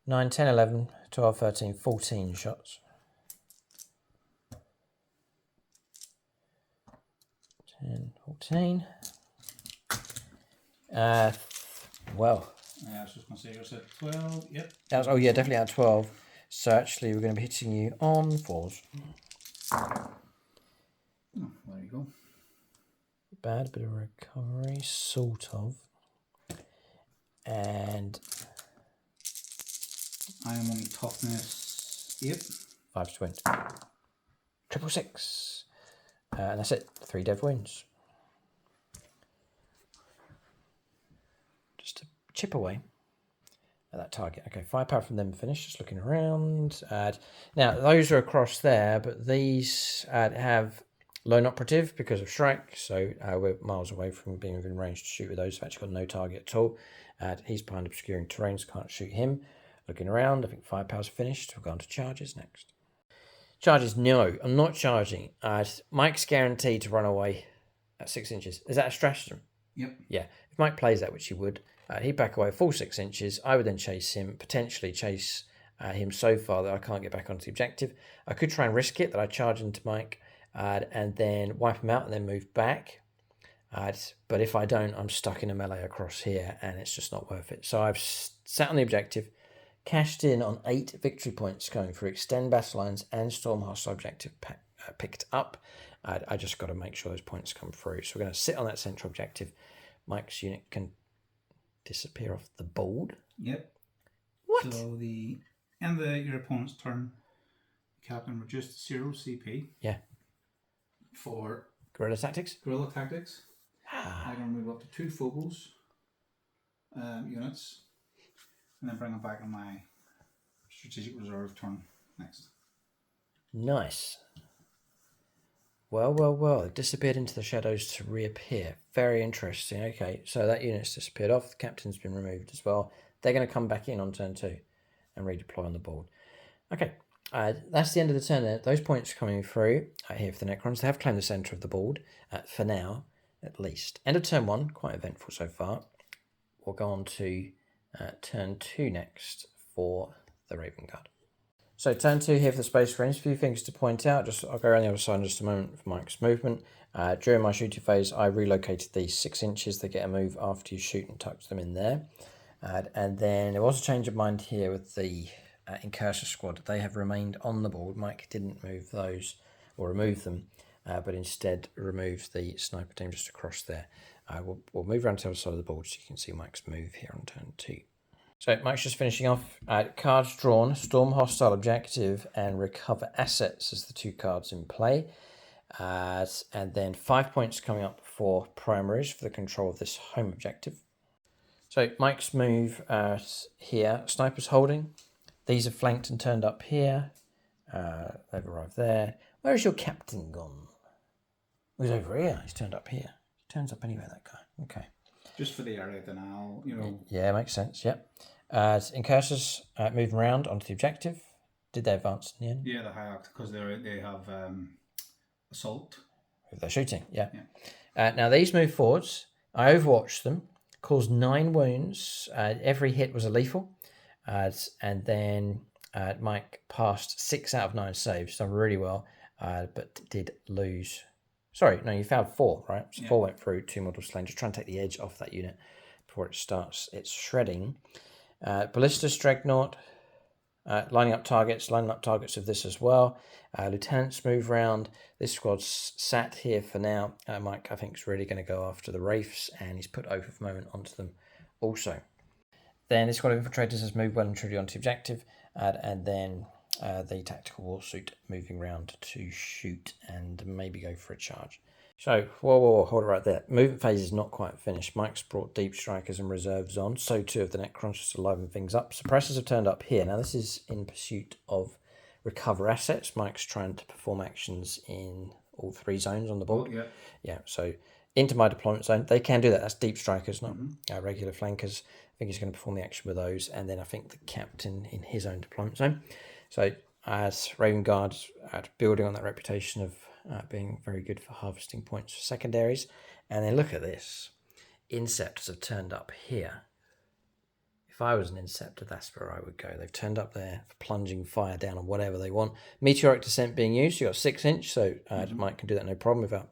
9, 10, 11, 12, 13, 14 shots. 10, 14. Well. Yeah, I was just going to say, you said 12. Yep. Oh, yeah, definitely out of 12. So actually, we're going to be hitting you on 4s. Oh, there you go. Bad bit of recovery, sort of. And I am only toughness 8. 5 to win. 666. And that's it. 3 dev wounds. Just to chip away at that target. Okay, firepower from them finished. Just looking around. Now, those are across there, but these have lone operative because of strike. So we're miles away from being within range to shoot with those. We've actually got no target at all. He's behind obscuring terrain, so can't shoot him. Looking around, I think firepower's finished. We'll go on to charges next. Charges, no, I'm not charging. Mike's guaranteed to run away at 6 inches. Is that a stratagem? Yep. Yeah. If Mike plays that, which he would, He'd back away full 6 inches. I would then chase him, potentially chase him so far that I can't get back onto the objective. I could try and risk it, that I charge into Mike and then wipe him out and then move back. But if I don't, I'm stuck in a melee across here and it's just not worth it. So I've sat on the objective, cashed in on 8 victory points going through extend battle lines and storm hostile objective picked up. I just got to make sure those points come through. So we're going to sit on that central objective. Mike's unit can disappear off the board. Yep. What? So the end of your opponent's turn, the captain reduced 0 CP. Yeah. For Guerrilla tactics. Guerrilla tactics. I can move up to 2 Phobos units, and then bring them back on my strategic reserve turn next. Nice. Well. It disappeared into the shadows to reappear. Very interesting. Okay, so that unit's disappeared off. The captain's been removed as well. They're going to come back in on turn 2 and redeploy on the board. Okay, that's the end of the turn there. Those points coming through here for the Necrons. They have claimed the centre of the board for now, at least. End of turn 1, quite eventful so far. We'll go on to turn 2 next for the Raven Guard. So turn 2 here for the Space Marines. A few things to point out. I'll go around the other side in just a moment for Mike's movement. During my shooting phase, I relocated these 6 inches. They get a move after you shoot and tuck them in there. And then there was a change of mind here with the Incursor squad. They have remained on the board. Mike didn't move those or remove them, but instead removed the sniper team just across there. We'll move around to the other side of the board so you can see Mike's move here on turn 2. So Mike's just finishing off. Cards drawn, storm hostile objective and recover assets as the 2 cards in play. And then 5 points coming up for primaries for the control of this home objective. So Mike's move here, snipers holding. These are flanked and turned up here. They've arrived there. Where is your captain gone? He's over here. He's turned up here. He turns up anywhere, that guy. Okay. Just for the area denial, Yeah, makes sense, yep. Incursors moving around onto the objective. Did they advance in the end? Yeah, the hierarchy, because they have assault. If they're shooting, yeah. Now these move forwards. I overwatched them, caused 9 wounds. Every hit was a lethal. And then Mike passed 6 out of 9 saves, done really well, but did lose. Sorry, no, you found 4, right? So 4 went through, 2 models slain. Just trying to take the edge off that unit before it starts its shredding. Ballistas Dreadnought, lining up targets of this as well. Lieutenants move round. This squad's sat here for now. Mike, I think, is really going to go after the Wraiths, and he's put Oath of Moment onto them also. Then this squad of infiltrators has moved well and truly onto the objective, and then the tactical war suit moving round to shoot and maybe go for a charge. So, whoa, hold it right there. Movement phase is not quite finished. Mike's brought deep strikers and reserves on, so too have the Necrons, just to liven things up. Suppressors have turned up here. Now this is in pursuit of recover assets. Mike's trying to perform actions in all 3 zones on the board. Yeah, so into my deployment zone. They can do that. That's deep strikers, not regular flankers. I think he's going to perform the action with those, and then I think the captain in his own deployment zone. So as Raven Guard, building on that reputation of being very good for harvesting points for secondaries. And then look at this. Inceptors have turned up here. If I was an Inceptor, that's where I would go. They've turned up there for plunging fire down on whatever they want. Meteoric descent being used. You've got 6 inch, so Mike can do that no problem without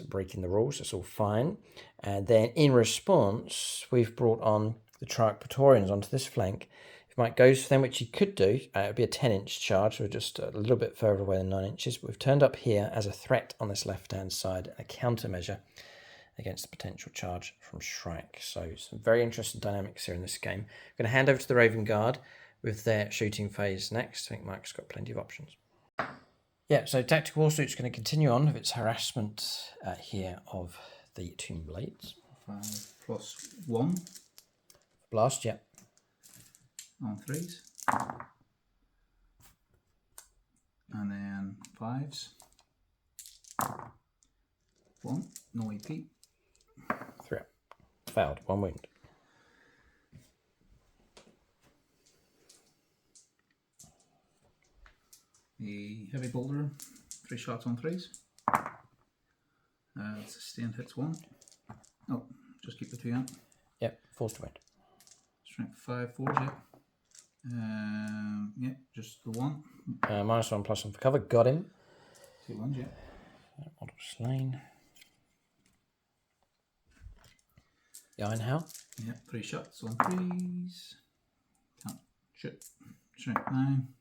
breaking the rules. That's all fine. And then in response, we've brought on the Triarch Praetorians onto this flank. If Mike goes for them, which he could do, it would be a 10-inch charge, so just a little bit further away than 9 inches. But we've turned up here as a threat on this left-hand side, and a countermeasure against the potential charge from Shrike. So some very interesting dynamics here in this game. I'm going to hand over to the Raven Guard with their shooting phase next. I think Mike's got plenty of options. Yeah, so Tactical Warsuit's going to continue on with its harassment here of the Tomb Blades. 5+1. Blast, yeah. On 3s. And then 5s. 1. No AP. 3 up. Failed. 1 wound. The heavy bolter. 3 shots on 3s. Sustained hits 1. Oh, just keep the 2 out. Yep, force to wound. Strength 5, 4, yeah. Yeah, just the one. -1/+1 for cover. Got him. 2 ones, yeah. Model slain. Iron Hell. Yep, 3 shots on 3s. Can't shoot. Strength 9.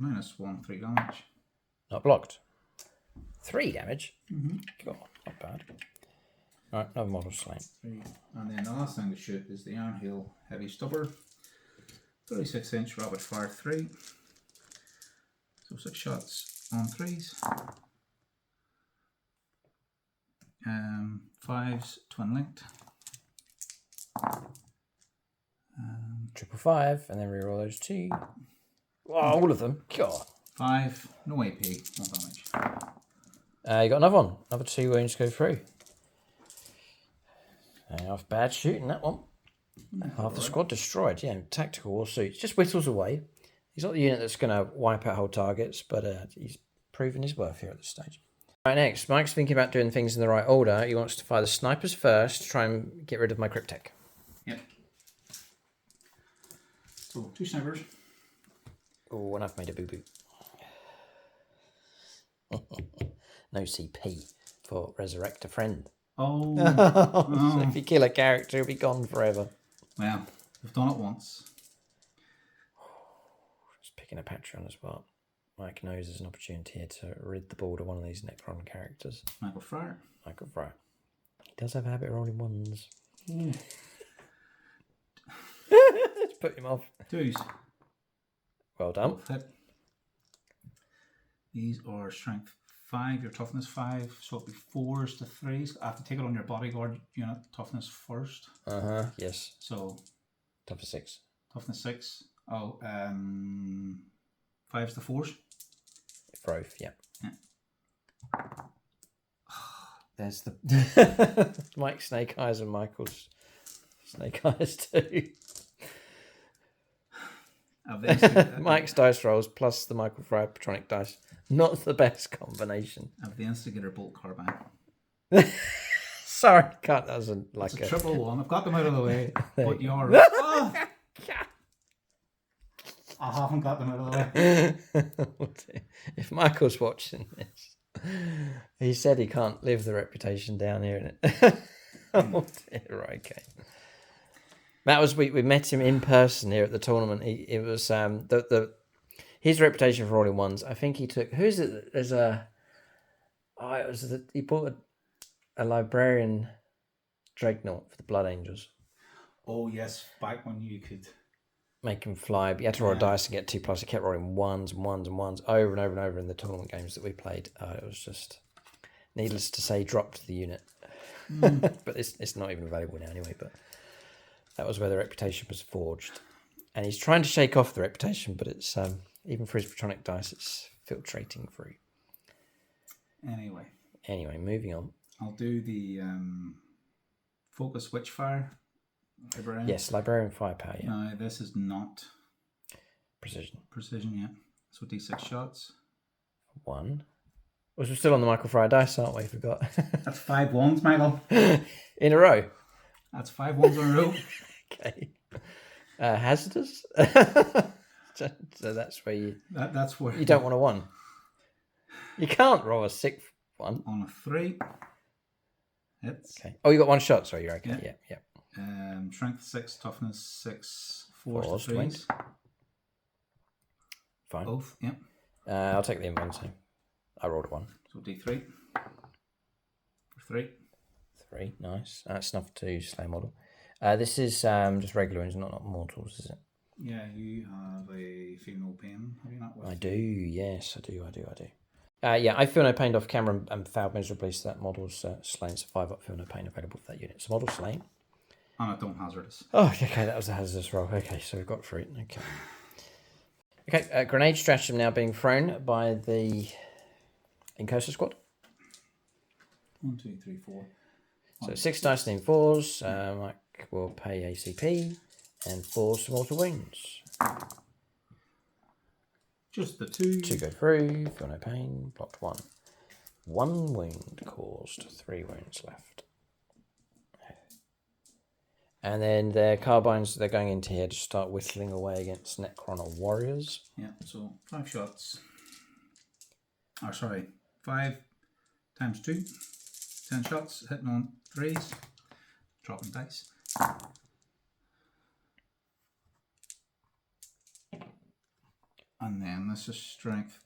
-1, 3 damage. Not blocked. 3 damage. Mm-hmm. God, not bad. Alright, another model slain. 3. And then the last thing to shoot is the Iron Hill Heavy Stubber. 36-inch rapid fire 3. So 6 shots on 3s. 5s, twin linked. 555, and then reroll those 2. Oh, all of them. God. 5, no AP, no damage. You got another one. Another 2 wounds go through. Half bad shooting, that one. Half the squad destroyed. Yeah, tactical war suits. Just whittles away. He's not the unit that's going to wipe out whole targets, but he's proven his worth here at this stage. Right, next. Mike's thinking about doing things in the right order. He wants to fire the snipers first to try and get rid of my Cryptek. Yep. So, 2 snipers. Oh, and I've made a boo-boo. No CP for resurrect a friend. Oh. So if you kill a character, he'll be gone forever. Well, we've done it once. Just picking a Patreon as well. Mike knows there's an opportunity here to rid the board of one of these Necron characters. Michael Fryer. Michael Fryer. He does have a habit of rolling ones. Let's put him off. 2s. Well done. Hit. These are strength 5, your toughness 5, so it'll be 4s to 3s. I have to take it on your bodyguard unit, toughness first. Yes. So. Toughness 6. Toughness 6. Oh, 5s to 4s. Growth, yeah. There's the Mike Snake Eyes and Michael's Snake Eyes too. Mike's dice rolls plus the Michael Fry Patronic dice. Not the best combination. I have the Instigator Bolt Carbine. Sorry, that doesn't like it's a triple one. I've got them out of the way. But you're I haven't got them out of the way. If Michael's watching this, he said he can't live the reputation down here, innit? Oh dear, right, okay. That was we met him in person here at the tournament. It was his reputation for rolling ones. I think he took who's it? There's he bought a librarian Dreadnought for the Blood Angels. Oh yes, back when you could make him fly, but you had to roll a dice and get 2+. He kept rolling ones and ones and ones over and over and over in the tournament games that we played. It was just, needless to say, dropped the unit. But it's not even available now anyway. But that was where the reputation was forged, and he's trying to shake off the reputation, but it's even for his Patronic dice, it's filtrating through. Anyway, moving on. I'll do the Focus Witchfire. Librarian. Yes, Librarian Firepower, yeah. No, this is not Precision, yeah. So D6 shots. 1. We're still on the Michael Fryer dice, aren't we? Forgot. That's 5 ones, Michael. In a row? That's 5 ones in a row. Okay. Hazardous? So that's where you... That's where... You don't want a 1. You can't roll a 6th one. On a 3. Hits. Okay. Oh, you got 1 shot, so you're okay. Yeah. Strength 6, toughness 6, 4s to 3s. Fine. Both, yeah. I'll take the in-one, so I rolled a 1. So D3. For 3. 3, nice. That's enough to slay model. This is just regular ones, not mortals, is it? Yeah, you have a Feel No Pain, have you not? I do, yes, I do. Yeah, I Feel No Pain off camera and failed miserably, so that model's slain. So 5 up Feel No Pain available for that unit. So model slain. And I don't hazardous. Oh, okay, that was a hazardous roll. Okay, so we've got through it. Okay, grenade stratagem now being thrown by the Incosa squad. 1, 2, 3, 4. So 6 dice and 4s. Mike will pay ACP and 4 mortal wounds. Just the 2. 2 go through. Feel no pain. Blocked 1. 1 wound caused. 3 wounds left. And then their carbines, they're going into here to start whistling away against Necron or warriors. Yeah, so 5 shots. Or sorry, 5 times 2. 10 shots, hitting on 3s. Dropping dice. And then this is strength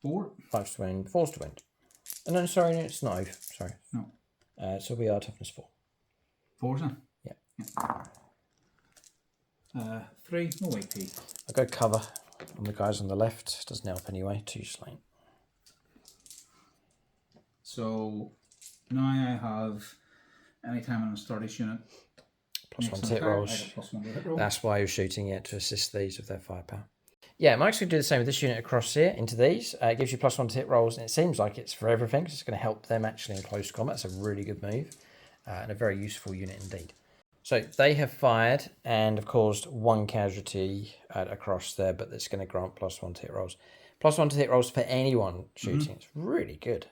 4. 5's to wind, 4's to wind. And then, sorry, it's not oath. Sorry. No. So we are toughness 4. 4's then? Yeah. 3, no AP. I'll go cover on the guys on the left. Doesn't help anyway. 2 slain. So now I have, anytime I'm in a Stardust unit, +1 to hit rolls. I get +1 to hit roll. That's why you're shooting it, to assist these with their firepower. Yeah, I'm actually going to do the same with this unit across here into these. It gives you +1 to hit rolls, and it seems like it's for everything, because it's going to help them actually in close combat. It's a really good move, and a very useful unit indeed. So they have fired and have caused 1 casualty across there, but it's going to grant +1 to hit rolls. +1 to hit rolls for anyone shooting. It's really good.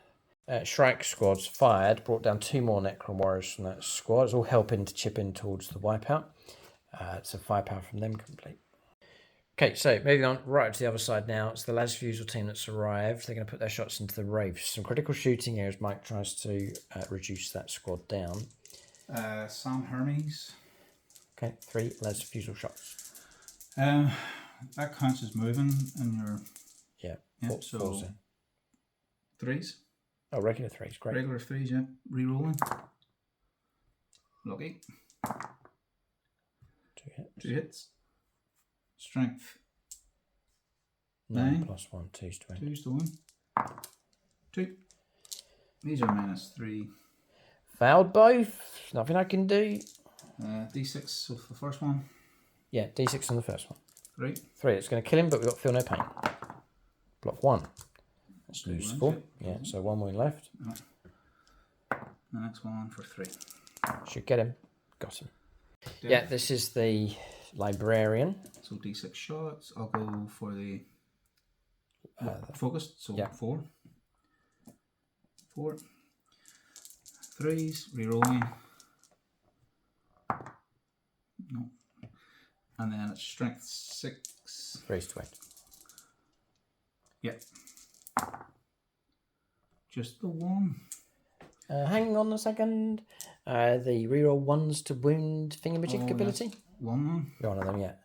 Shrike squads fired, brought down 2 more Necron warriors from that squad. It's all helping to chip in towards the wipeout. So firepower from them complete. Okay, so moving on right to the other side now. It's the Lasfusel team that's arrived. They're going to put their shots into the Wraiths. Some critical shooting here as Mike tries to reduce that squad down. Sam Hermes. Okay, 3 Lasfusel shots. That counts as moving in your... Yeah, Yeah, so 3s. Oh, regular 3s, great. Regular 3s, yeah. Rerolling. Lucky. 2 hits. 2 hits. Strength 9 9. +1, 2's to win. 2's to win. 2. These are -3. Fouled both. Nothing I can do. D6 so for the first one. Yeah, D6 on the first one. 3. 3, it's going to kill him, but we've got feel no pain. Block 1. That's 2 useful. wins, Yeah, so 1 wound left. The next one for 3. Should get him. Got him. Yeah, this is the librarian. So D6 shots. I'll go for the focused. So yeah. 4. 4. 3s. Rerolling. No. And then it's strength 6. 3's to win. Yeah. Just the 1. Hang on a second. The reroll 1s to wound thingamajig ability. 1. One of them, yeah.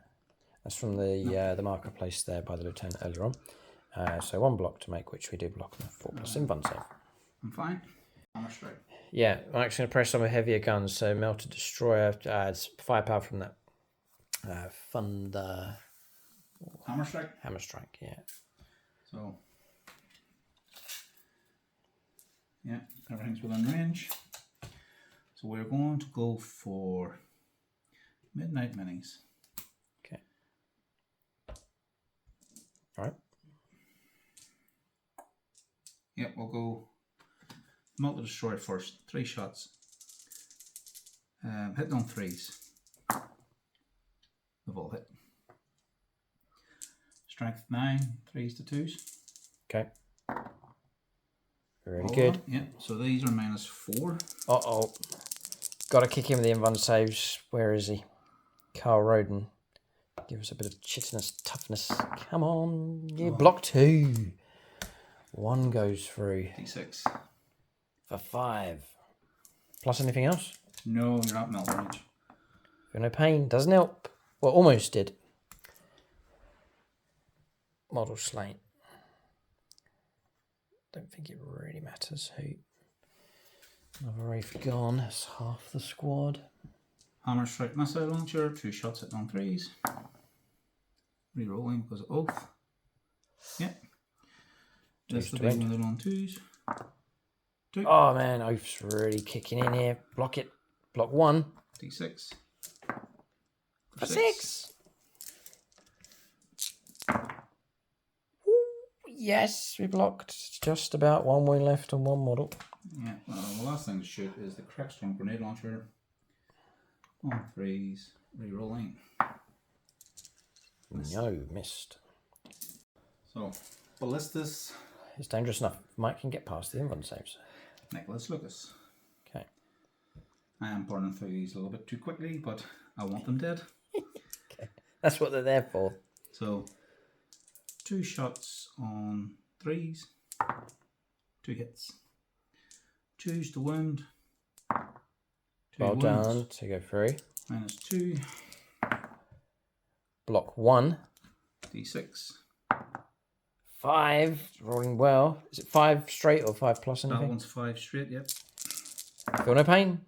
That's from the marketplace there by the lieutenant earlier on. So 1 block to make, which we do block on a 4+ invuln save. I'm fine. Hammer strike. Yeah, I'm actually going to press on with heavier guns. So melted destroyer adds firepower from that thunder. Hammer strike. Hammer strike, yeah. So yeah, everything's within range. So we're going to go for midnight minis. Okay. All right. Yep, we'll go Melt the Destroyer first. 3 shots. Hitting on 3s. They've all hit. Strength 9, 3s to 2s. Okay. Very All good. that, yeah, so these are -4. Uh-oh. Got to kick him with the invuln saves. Where is he? Carl Roden. Give us a bit of chittiness, toughness. Come on. Yeah, block 2. 1 goes through. D6. For 5. Plus anything else? No, you're not melt range. Feel no pain. Doesn't help. Well, almost did. Model slain. Don't think it really matters who. Another Wraith gone. That's half the squad. Hammer strike missile launcher. 2 shots hitting on 3s. Rerolling because of oath. Yep. This is the big one on 2s. 2. Oh man, oath's really kicking in here. Block it. Block 1. D6. For 6. Yes, we blocked. Just about 1 wound left on 1 model. Yeah, well, the last thing to shoot is the Crackstone grenade launcher. On 3s, re-rolling. No, missed. So, Ballistas. It's dangerous enough. Mike can get past the invuln saves. Nicholas Lucas. Okay. I am burning through these a little bit too quickly, but I want them dead. Okay. That's what they're there for. So 2 shots on 3s, 2 hits. Choose the wound. 2 Well wounds. done. To go through. -2. Block 1. D6. 5. Rolling well. Is it 5 straight or 5 plus anything? That one's 5 straight, yep. Feel no pain?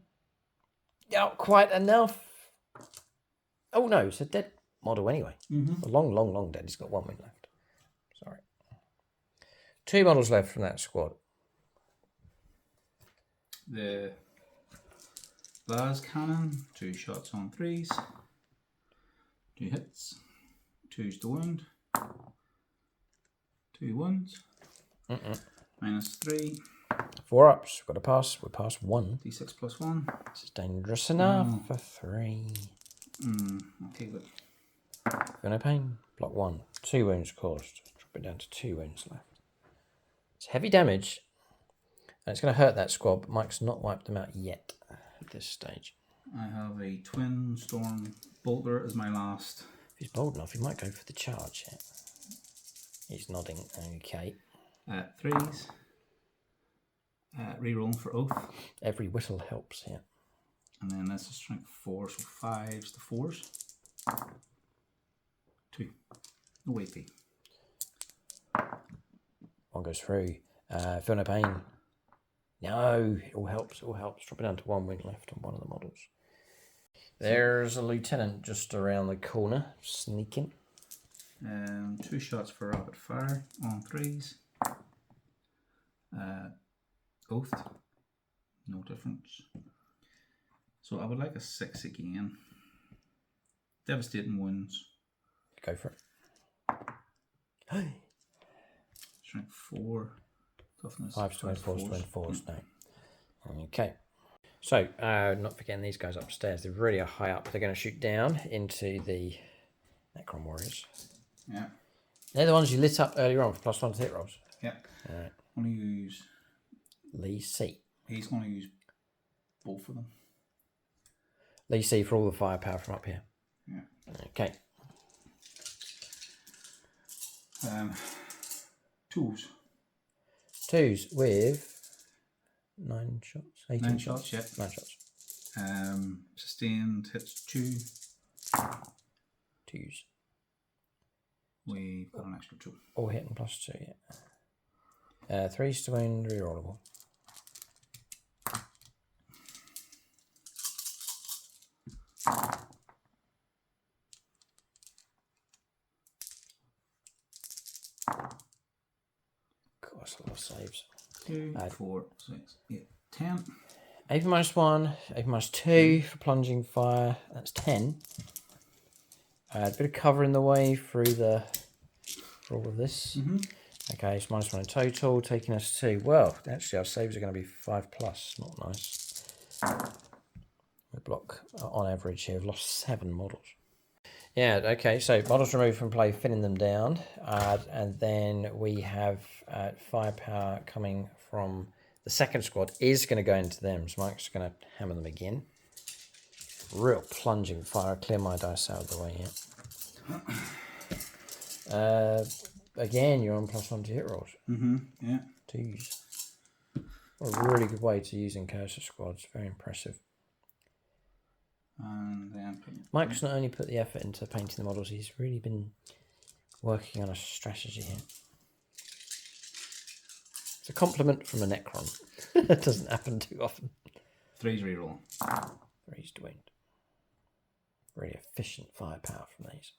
Yeah, quite enough. Oh no, it's a dead model anyway. A long dead. He's got 1 win left. Sorry. 2 models left from that squad. The las cannon, 2 shots on 3s, 2 hits, 2's the wound, 2 wounds, -3. 4 ups. Got to pass. We're past 1. D6 plus 1. This is dangerous enough for 3. Okay, good. Feel no pain. Block 1. 2 wounds caused. Drop it down to 2 wounds left. It's heavy damage. And it's going to hurt that squad, but Mike's not wiped them out yet at this stage. I have a twin storm bolter as my last. If he's bold enough, he might go for the charge here. He's nodding. Okay. 3s. Rerolling for oath. Every whittle helps here. And then that's a strength 4, so 5s to 4s. 2. No AP. 1 goes through. Feel no pain. No, it all helps. It all helps. Drop it down to 1 win left on one of the models. There's a lieutenant just around the corner, sneaking. 2 shots for rapid fire on 3s. Oath. No difference. So I would like a 6 again. Devastating wounds. Go for it. Strength 4. Toughness 5 to 4s, no. Okay. So, not forgetting these guys upstairs. They really are high up. They're going to shoot down into the Necron warriors. Yeah. They're the ones you lit up earlier on for +1 to hit rolls. Yeah. Alright. I'm going to use... Lee C. He's going to use both of them. Lee C for all the firepower from up here. Yeah. Okay. Tools. 2s with 9 shots. 18 9 shots, yeah. 9 shots. Sustained hits 2. 2s. We've got an extra 2. All hitting +2, yeah. 3s to wound, rerollable. God, that's a lot of saves. 2, 4, 6, 8, 10. AP -1, AP -2 for plunging fire. That's 10. A bit of cover in the way for all of this. Okay, it's -1 in total, taking us to, well, actually our saves are going to be 5+, not nice. We block, on average here, we've lost 7 models. Yeah, okay, so models removed from play, thinning them down, and then we have firepower coming from the second squad is going to go into them, so Mike's going to hammer them again. Real plunging fire, clear my dice out of the way here. Again, you're on +1 to hit rolls. Yeah. 2s. What a really good way to use Encouragement squads, very impressive. And then Mike's not only put the effort into painting the models, he's really been working on a strategy here. It's a compliment from a Necron. It doesn't happen too often. 3's reroll. 3's to wind. Really efficient firepower from these.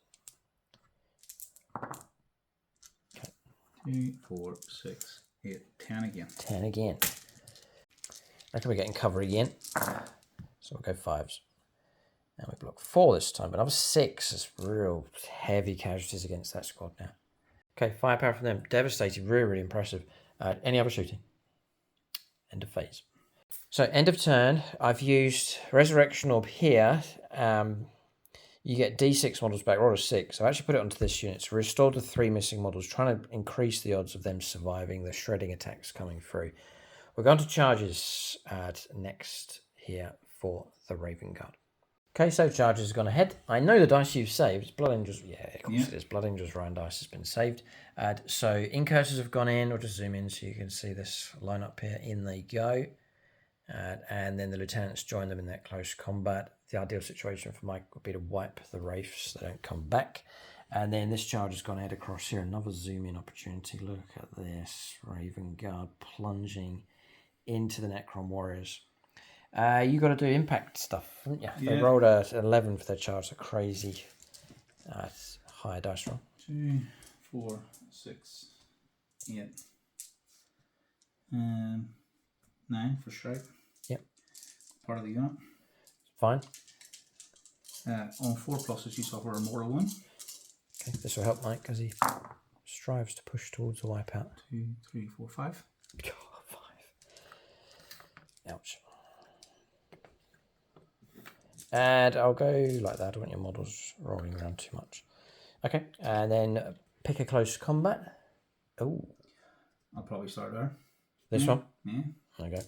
Okay. 2, 4, 6, 8, 10 again. 10 again. I reckon we're getting cover again. So we'll go 5s. And we block 4 this time, but another 6 is real heavy casualties against that squad now. Okay, firepower from them. Devastating, really, really impressive. Any other shooting? End of phase. So end of turn, I've used Resurrection Orb here. You get D6 models back, roll a 6. I've actually put it onto this unit to restore the 3 missing models, trying to increase the odds of them surviving the shredding attacks coming through. We're going to charges next here for the Raven Guard. Okay, so charges has gone ahead. I know the dice you've saved. It's Blood Angels. Yeah, of course it is. Blood Angels Ryan dice has been saved. So incursors have gone in. I'll just zoom in so you can see this line up here. In they go. And then the lieutenants join them in that close combat. The ideal situation for Mike would be to wipe the wraiths so they don't come back. And then this charge has gone ahead across here. Another zoom in opportunity. Look at this. Raven Guard plunging into the Necron warriors. You got to do impact stuff, haven't you? Yeah. They rolled an 11 for their charge. A crazy higher dice roll. 2, 4, 6, 8, 9 for strike. Yep. Part of the unit. Fine. On 4 pluses, you suffer a mortal wound. Okay, this will help Mike because he strives to push towards a wipeout. 2, 3, 4, 5. 5. Ouch. And I'll go like that. I don't want your models rolling around too much. Okay, and then pick a close combat. Oh. I'll probably start there. This one? Yeah. Okay.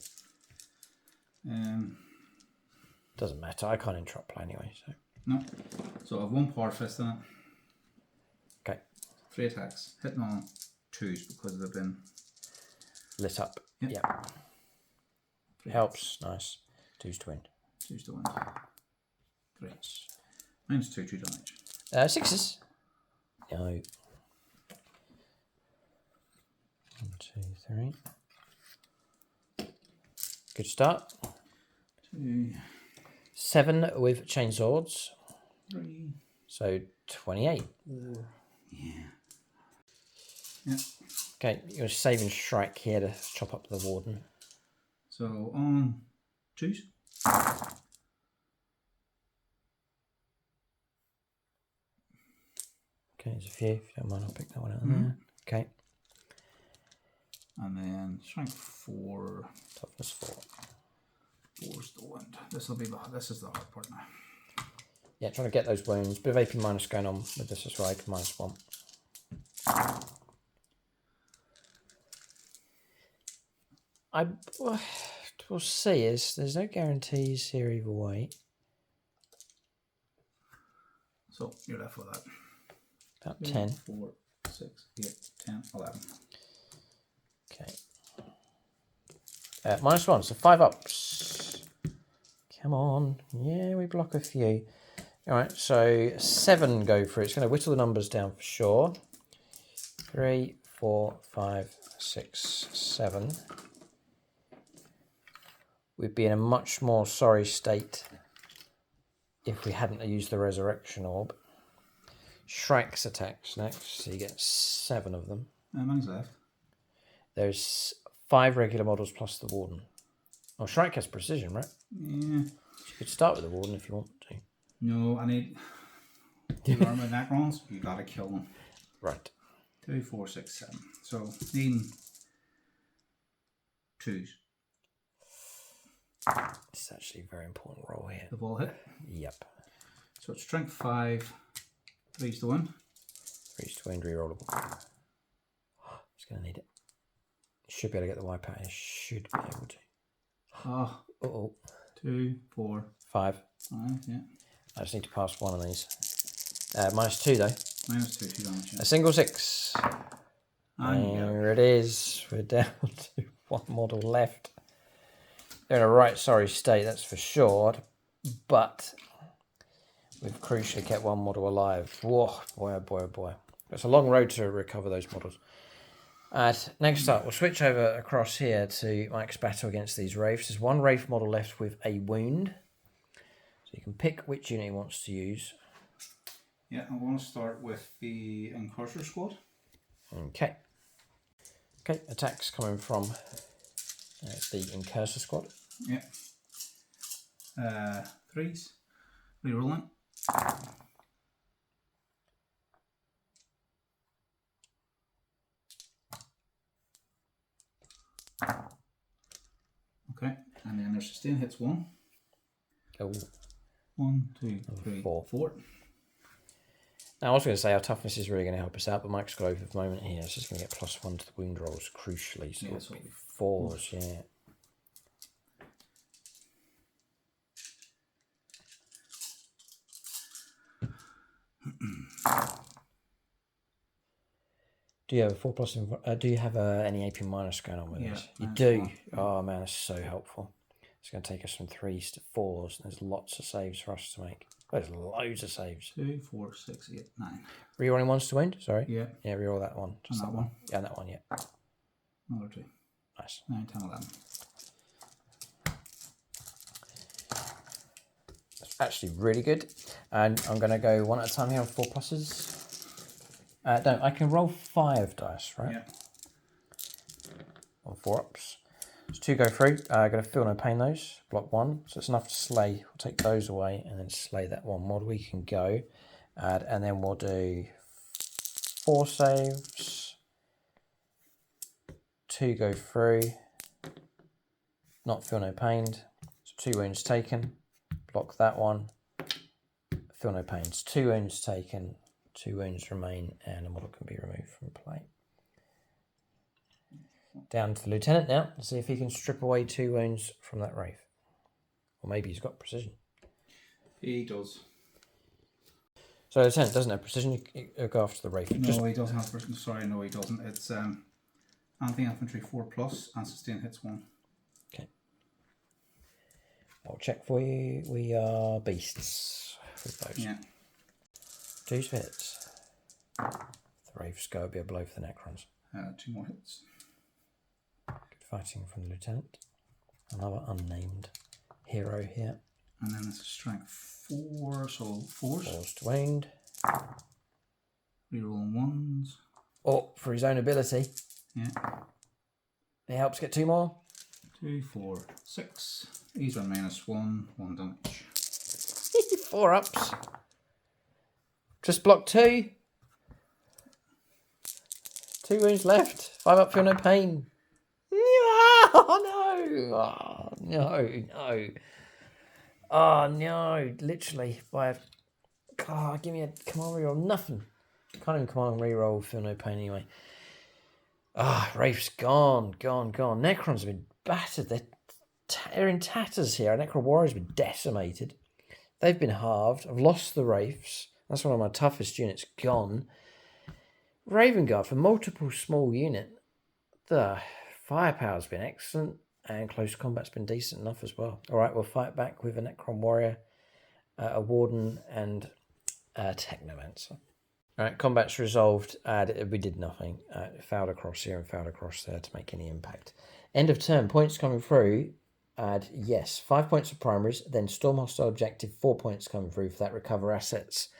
Doesn't matter. I can't interrupt play anyway. So. No. So I have 1 power fist in it. Okay. 3 attacks. Hitting on 2s because they've been lit up. Yep. Yep. Helps. Nice. 2s to wind. 2s to wind. 3. Minus 2 damage. 6s. No. 1, 2, 3. Good start. 2. 7 with chain swords. 3. So 28. 4. Yeah. Yep. Okay, you're saving strike here to chop up the warden. So on 2s. Okay, there's a few. If you don't mind, I'll pick that one out there. Okay. And then strength 4. Toughness 4. 4's the wind. This will be this is the hard part now. Yeah, trying to get those wounds. Bit of AP minus going on with this as well. AP minus 1. We'll see. There's no guarantees here either way. So you're left with that. About 3, 10. 4, 6, 8, 10, 11. Okay. Minus 1, so 5 ups. Come on. Yeah, we block a few. All right, so 7 go for it. It's going to whittle the numbers down for sure. 3, 4, 5, 6, 7. We'd be in a much more sorry state if we hadn't used the resurrection orb. Shrike's attacks next, so you get 7 of them. How many's left? There's 5 regular models plus the warden. Oh, Shrike has precision, right? Yeah. You could start with the warden if you want to. No, I need. You learn with Necrons, you gotta kill them. Right. 2, 4, 6, 7. So needing 2s. It's actually a very important roll here. The ball hit. Yep. So it's strength 5, 3's to win. 3's to win, rerollable. He's going to need it. Should be able to get the wipe out here. Should be able to. Oh. Uh-oh. 2, 4, 5. 5, yeah. I just need to pass one of these. Minus 2 though. Minus 2 damage. Yeah. A single 6. And there it is. We're down to 1 model left. They're in a right sorry state, that's for sure. But we've crucially kept 1 model alive. Whoa, boy, oh boy, oh boy. It's a long road to recover those models. Next up, we'll switch over across here to Mike's battle against these wraiths. There's 1 wraith model left with a wound. So you can pick which unit he wants to use. Yeah, I want to start with the Encursor squad. Okay. Okay, attacks coming from the Encursor squad. Yeah. 3s. Rerolling. Okay, and then their sustain hits 1. Oh. 1, 2, 3, 4. Now, I was going to say our toughness is really going to help us out, but Mike's got over the moment here. It's just going to get +1 to the wound rolls, crucially. So yeah, it'll be 4s, yeah. Do you have a 4+? Do you have any AP minus going on with this? You minus do. 1. Oh man, that's so helpful. It's going to take us from 3s to 4s. There's lots of saves for us to make. There's loads of saves. 2, 4, 6, 8, 9. Rerolling 1s to wound. Sorry. Yeah. Yeah, reroll that one. Just And that one. Yeah, that one. Yeah. Another 2. Nice. 9, 10, 11. That's actually really good. And I'm going to go one at a time here on 4+. No, I can roll 5 dice, right? Yeah. On 4-ups. So 2 go through. I'm going to feel no pain those. Block 1. So it's enough to slay. We'll take those away and then slay that one mod. We can go. And then we'll do 4 saves. 2 go through. Not feel no pain. So 2 wounds taken. Block that one. Feel no pains. 2 wounds taken. 2 wounds remain, and a model can be removed from play. Down to the lieutenant now. Let's see if he can strip away 2 wounds from that wraith. Or maybe he's got precision. He does. So the lieutenant doesn't have precision. You go after the wraith. No, he doesn't have precision. Sorry, no, he doesn't. It's anti-infantry 4+ and sustain hits 1. Okay. I'll check for you. We are beasts with those. Yeah. 2 hits. The wraith's go would be a blow for the Necrons. 2 more hits. Good fighting from the lieutenant. Another unnamed hero here. And then it's a strength 4, so 4s. 4s to wound. Reroll 1s. Oh, for his own ability. Yeah. He helps get 2 more. 2, 4, 6. These are -1, 1 damage. 4-ups. Just block 2. 2 wounds left. 5 up, feel no pain. Oh no! Oh no! No! Oh no! Literally by a... God, give me a command reroll. Nothing. Can't even command reroll. Feel no pain anyway. Ah, Wraith's gone. Necrons have been battered. They're in tatters here. Our Necron warriors have been decimated. They've been halved. I've lost the Wraiths. That's one of my toughest units gone. Raven Guard for multiple small unit. The firepower's been excellent and close combat's been decent enough as well. All right, we'll fight back with a Necron warrior, a warden, and a technomancer. All right, combat's resolved. We did nothing. Fouled across here and fouled across there to make any impact. End of turn. Points coming through. Yes, 5 points of primaries. Then storm hostile objective. 4 points coming through for that. Recover assets.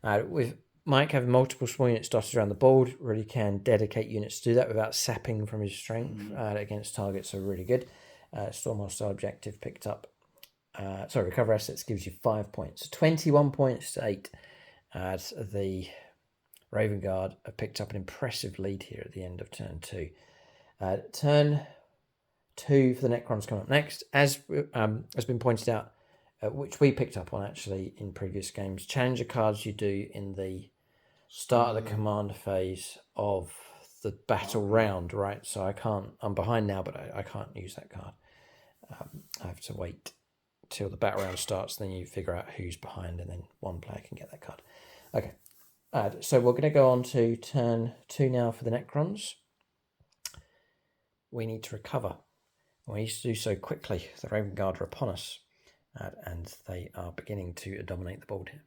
With Mike having multiple small units dotted around the board, really can dedicate units to do that without sapping from his strength against targets. So really good. Storm hostile objective picked up. Recover assets gives you 5 points. 21 points to 8. The Raven Guard have picked up an impressive lead here at the end of turn 2. Turn 2 for the Necrons coming up next. As has been pointed out, which we picked up on actually in previous games, challenger cards you do in the start of the command phase of the battle round, right? So I'm behind now, but I can't use that card. I have to wait till the battle round starts, then you figure out who's behind, and then one player can get that card. Okay, so we're going to go on to turn 2 now for the Necrons. We need to recover. We need to do so quickly. The Raven Guard are upon us. And they are beginning to dominate the board here.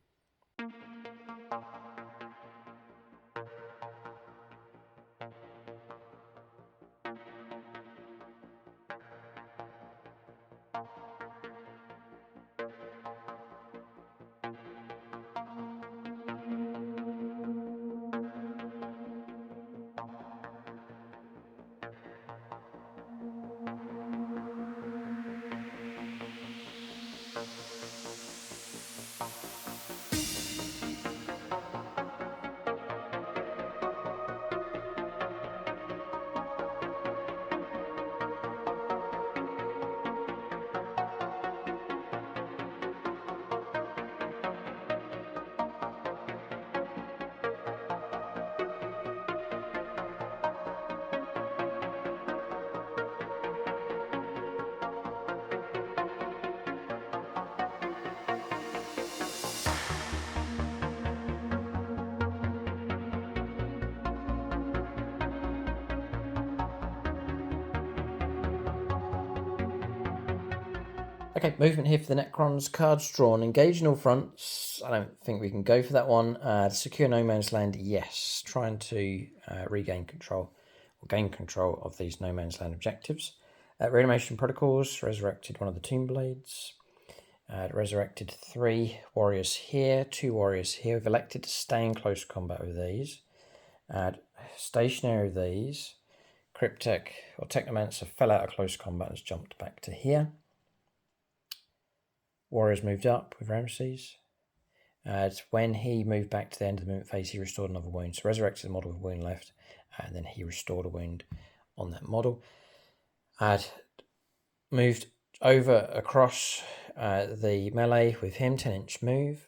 Okay, movement here for the Necrons. Cards drawn. Engage in all fronts. I don't think we can go for that one. Secure no man's land. Yes. Trying to regain control or gain control of these no man's land objectives. Reanimation protocols. Resurrected one of the Tomb Blades. Resurrected 3 warriors here. 2 warriors here. We've elected to stay in close combat with these. Stationary of these. Cryptek or Technomancer fell out of close combat and has jumped back to here. Warriors moved up with Ramses. When he moved back to the end of the movement phase, he restored another wound. So resurrected the model with a wound left, and then he restored a wound on that model. Moved over across the melee with him, 10-inch move.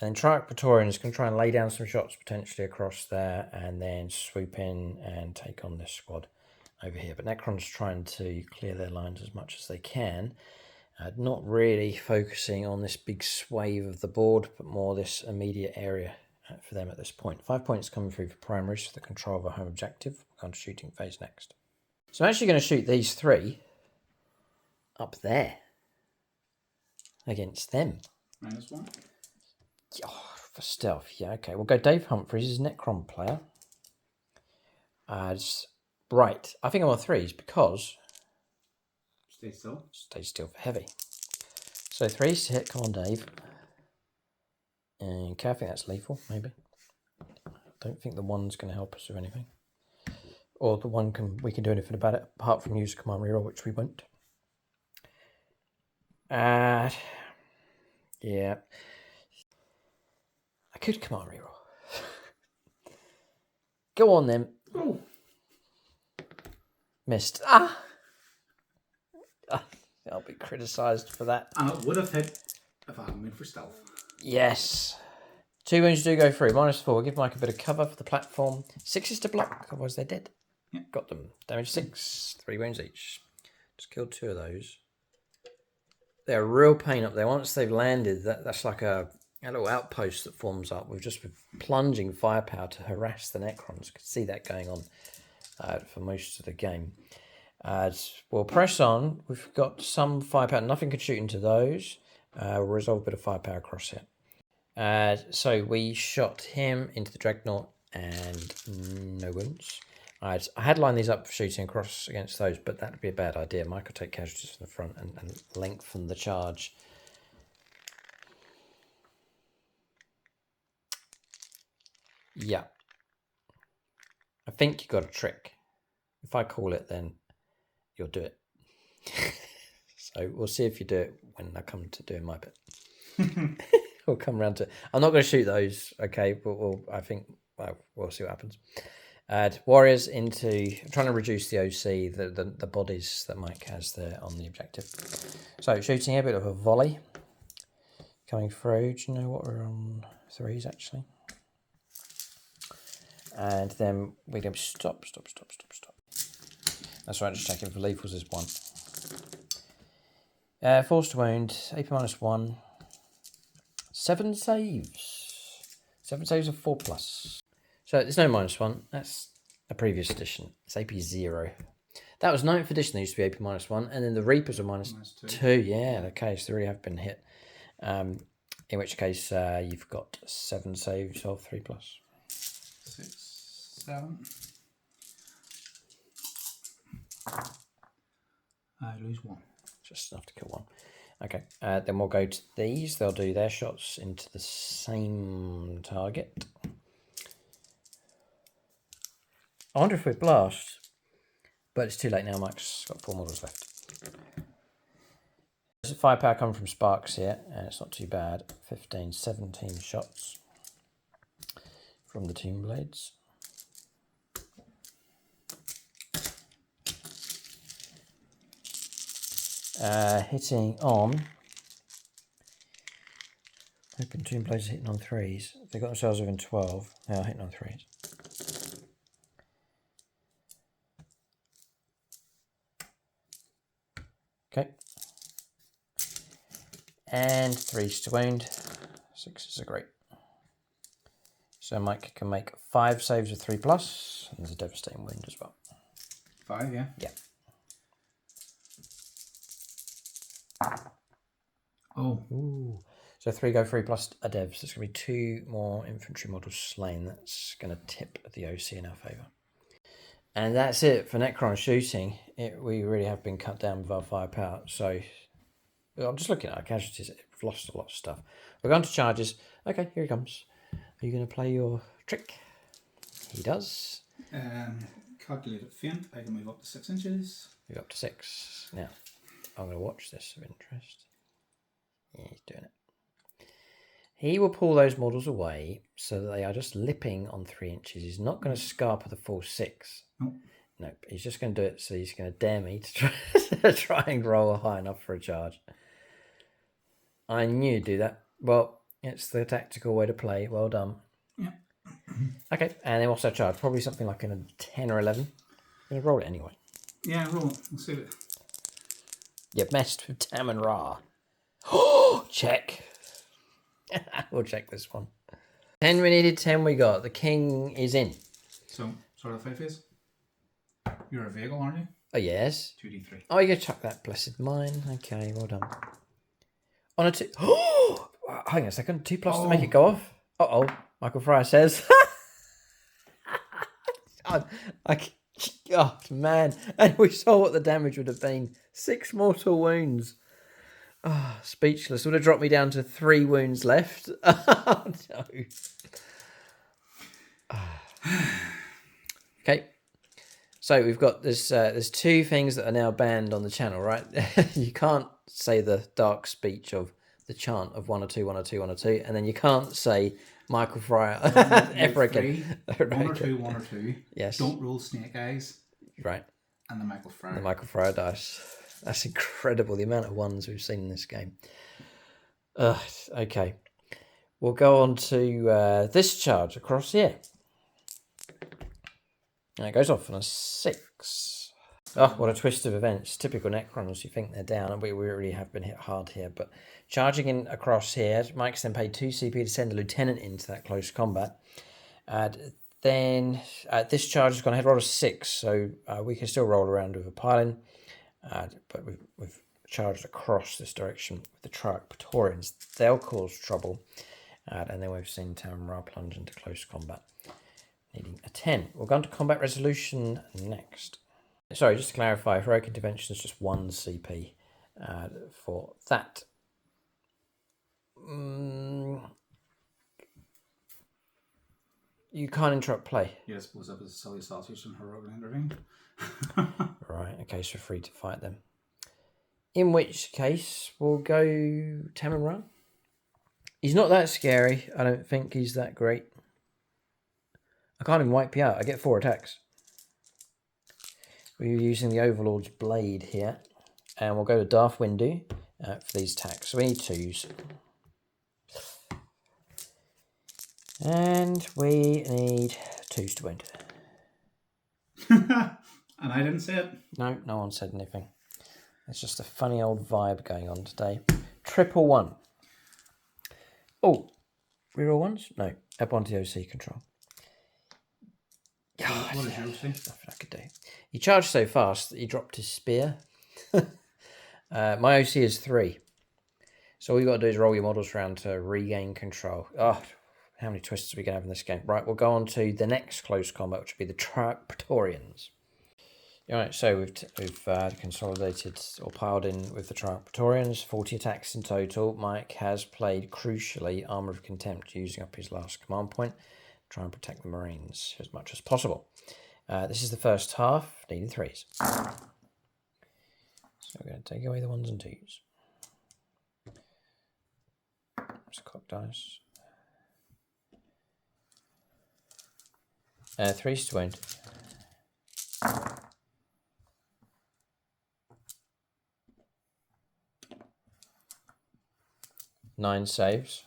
And then Triarch Praetorian is going to try and lay down some shots potentially across there and then swoop in and take on this squad over here. But Necron's trying to clear their lines as much as they can. Not really focusing on this big swathe of the board, but more this immediate area for them at this point. 5 points coming through for primaries for the control of a home objective. We'll go on to shooting phase next. So I'm actually going to shoot these 3 up there against them. -1. Oh, for stealth, yeah, okay. We'll go Dave Humphries, he's a Necron player. Right, I think I'm on 3s because... Stay still. Stay still for heavy. So 3s to hit, come on Dave. Okay, I think that's lethal, maybe. Don't think the 1's going to help us with anything. Or the 1 we can do anything about it, apart from use a command reroll, which we won't. Yeah. I could command reroll. Go on then. Oh. Missed. I'll be criticised for that. And it would have hit if I hadn't been for stealth. Yes. 2 wounds do go through. -4. Give Mike a bit of cover for the platform. 6 is to block, otherwise they're dead. Yeah. Got them. Damage 6. 3 wounds each. Just killed 2 of those. They're a real pain up there. Once they've landed, that's like a little outpost that forms up with plunging firepower to harass the Necrons. You can see that going on for most of the game. We'll press on. We've got some firepower. Nothing can shoot into those. We'll resolve a bit of firepower across here. So we shot him into the Dreadnought and no wounds. I had lined these up for shooting across against those, but that would be a bad idea. Mike will take casualties from the front and lengthen the charge. Yeah. I think you got a trick. If I call it, then you'll do it. So we'll see if you do it when I come to doing my bit. We'll come around to it. I'm not going to shoot those, okay, but we'll see what happens. Warriors into trying to reduce the OC, the bodies that Mike has there on the objective. So shooting a bit of a volley coming through. Do you know what we're on? 3s actually. And then we're going to stop. That's right, just checking for lethals is 1. Force to wound, AP -1. 7 saves. 7 saves of 4+. So there's no -1. That's a previous edition. It's AP 0. That was 9th edition. There used to be AP -1, and then the Reapers are -2. Yeah, okay, so they really have been hit. In which case, you've got 7 saves of 3+. 6, 7. I lose 1. Just enough to kill 1. Okay, then we'll go to these. They'll do their shots into the same target. I wonder if we blast, but it's too late now. Mike's got 4 models left. There's a firepower coming from Sparks here, and it's not too bad. 15, 17 shots from the Tomb Blades. Hitting on. Hoping Tomb Blades are hitting on 3s. They got themselves within 12. They are hitting on 3s. Okay. And 3s to wound. 6s are great. So Mike can make 5 saves with 3+, and there's a devastating wound as well. 5, yeah? Yeah. Oh. Ooh. So 3 go 3 plus a dev. So it's going to be 2 more infantry models slain. That's going to tip the OC in our favour. And that's it for Necron shooting. We really have been cut down with our firepower. So I'm just looking at our casualties. We've lost a lot of stuff. We're going to charges. Okay, here he comes. Are you going to play your trick? He does. Calculated feint. I can move up to 6 inches. Move up to 6. Now, I'm going to watch this of interest. Yeah, he's doing it. He will pull those models away so that they are just lipping on 3 inches. He's not going to scarper the full 6. Nope. Nope. He's just going to do it, so he's going to dare me to try and roll high enough for a charge. I knew you'd do that. Well, it's the tactical way to play. Well done. Yeah. Okay, and then what's our charge? Probably something like a 10 or 11. I'm going to roll it anyway. Yeah, roll it. We'll see it. You messed with Tam and Ra. Oh, check. We'll check this one. 10 we needed, 10 we got. The king is in. So, sort of 5 phase. You're a vehicle, aren't you? Oh, yes. 2d3. Oh, you're going to chuck that blessed mine. Okay, well done. On a 2. Oh, hang on a second. 2 plus to make it go off. Uh-oh. Michael Fryer says. Oh, man. And we saw what the damage would have been. 6 mortal wounds. Oh, speechless. Would have dropped me down to 3 wounds left. Oh, no. Okay. So we've got this. There's 2 things that are now banned on the channel, right? You can't say the dark speech of the chant of 1 or 2, 1 or 2, 1 or 2, and then you can't say Michael Fryer ever again. 1 or 2, 1 or 2. Yes. Don't roll snake eyes. Right. And the Michael Fryer. The Michael Fryer dice. That's incredible, the amount of ones we've seen in this game. Okay. We'll go on to this charge across here. And it goes off on a 6. Oh, what a twist of events. Typical Necrons, you think they're down, and we really have been hit hard here. But charging in across here, Mike's then paid 2 CP to send a lieutenant into that close combat. Then this charge has gone ahead, roll a 6, so we can still roll around with a piling. But we've charged across this direction with the Triarch Praetorians. They'll cause trouble. And then we've seen Tamra plunge into close combat, needing a 10. We'll go on to combat resolution next. Sorry, just to clarify, heroic intervention is just 1 CP for that. You can't interrupt play. Yeah, I suppose that was a silly sausage and heroic intervene. Right, okay, so free to fight them. In which case, we'll go Tamara. He's not that scary. I don't think he's that great. I can't even wipe you out. I get 4 attacks. We're using the Overlord's Blade here. And we'll go to Darth Windu for these attacks. So we need 2s. And we need 2s to wound. And I didn't say it. No, no one said anything. It's just a funny old vibe going on today. 111. Oh, reroll ones? No, add 1 to the OC control. What is your OC? Nothing I could do. He charged so fast that he dropped his spear. My OC is 3. So all you've got to do is roll your models around to regain control. Oh, how many twists are we going to have in this game? Right, we'll go on to the next close combat, which will be the Triarch Praetorians. All right, so we've consolidated or piled in with the Triarch Praetorians. 40 attacks in total. Mike has played, crucially, Armour of Contempt, using up his last command point. Try and protect the Marines as much as possible. This is the first half, needing 3s. So we're going to take away the 1s and 2s. There's a cock dice. 3s to wound. Nine saves.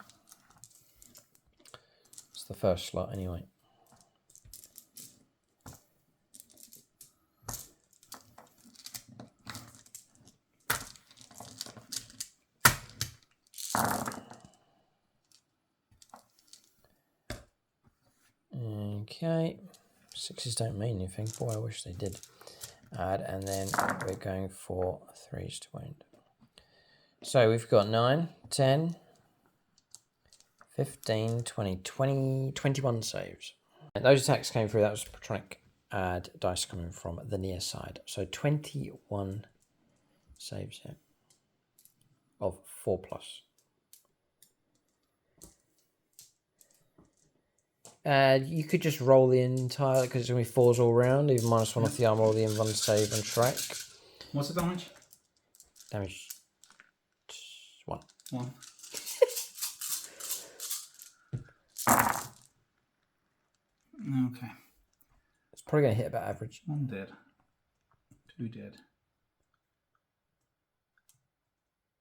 It's the first slot anyway. Okay. 6s don't mean anything. Boy, I wish they did. And then we're going for 3s to wound. So we've got 9, 10, 15, 20, 21 saves. And those attacks came through. That was Patronic dice coming from the near side. So 21 saves here of 4+. You could just roll the entire, because it's going to be 4s all round, even -1 off the armor or the invuln save and shrike. What's the damage? Damage 1. 1. Okay. It's probably going to hit about average. 1 dead. 2 dead.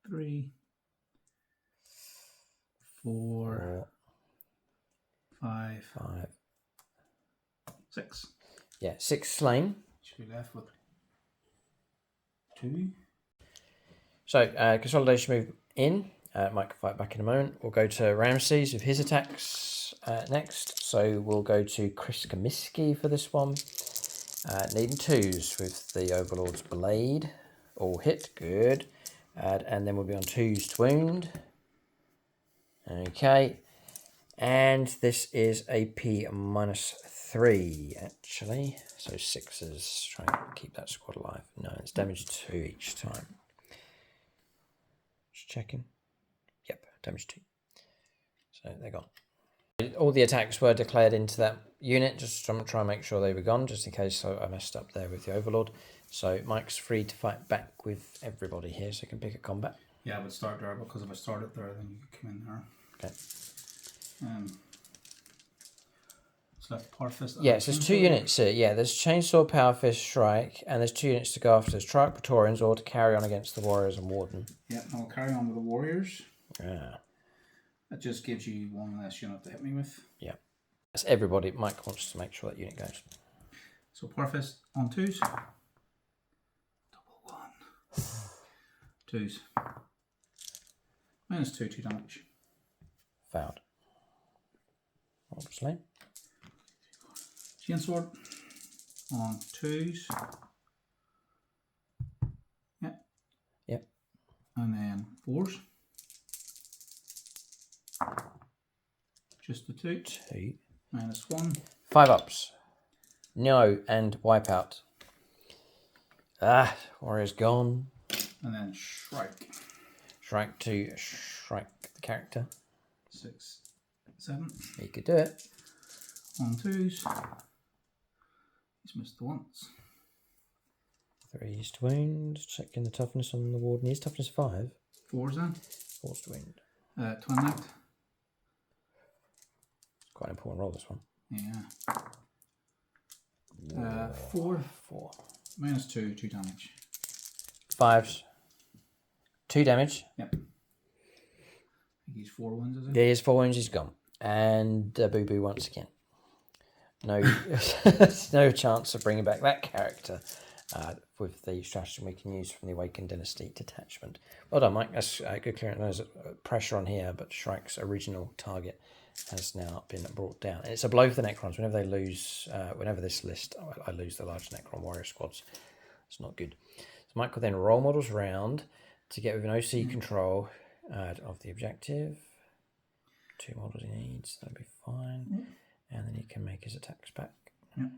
3. 4. 5. 6. Yeah, 6 slain. Should be left with 2. So, consolidation move in. Mike can fight back in a moment. We'll go to Ramses with his attacks next. So we'll go to Chris Comiskey for this one. Needing 2s with the Overlord's Blade. All hit, good. And then we'll be on 2s to wound. Okay. And this is AP -3, actually. So 6s. Try and keep that squad alive. No, it's damage 2 each time. Just checking. Yep, damage 2. So they're gone. All the attacks were declared into that unit. Just try and make sure they were gone, just in case I messed up there with the Overlord. So Mike's free to fight back with everybody here, so he can pick a combat. Yeah, I would start there, because if I started there, then you could come in there. Okay. So that's Power Fist. Yes, there's 2 units here. Yeah, there's Chainsaw, Power Fist, Shrike, and there's 2 units to go after. There's Trike Praetorians or to carry on against the Warriors and Warden. Yeah, I'll carry on with the Warriors. Yeah. That just gives you 1 less unit to hit me with. Yeah. That's everybody. Mike wants to make sure that unit goes. So Power Fist on 2s. Double 1. 2s. -2, 2 damage. Fouled. Obviously. Chainsword on 2s. Yep. Yep. And then 4s. Just the 2. 2. -1. 5 ups. No, and wipeout. Warrior's gone. And then Shrike. Shrike to Shrike the character. 6, 7. He could do it. On 2s. He's missed the once. 3s to wound. Checking the toughness on the Warden. He's toughness 5. 4s then. 4s to wound. Twin Knight. It's quite an important roll, this one. Yeah. 4. 4. -2, 2 damage. 5s. 2 damage. Yep. He's 4 wounds, is it? There's 4 wounds, he's gone. And Boo Boo once again. No, no chance of bringing back that character with the stratagem we can use from the Awakened Dynasty detachment. Well done, Mike. That's good clearance. There's pressure on here, but Shrike's original target has now been brought down. And it's a blow for the Necrons. Whenever they lose, whenever this list, I lose the large Necron warrior squads. It's not good. So Mike will then roll models round to get with an OC control of the objective. 2 models he needs. That'll be fine. And then he can make his attacks back. Yep.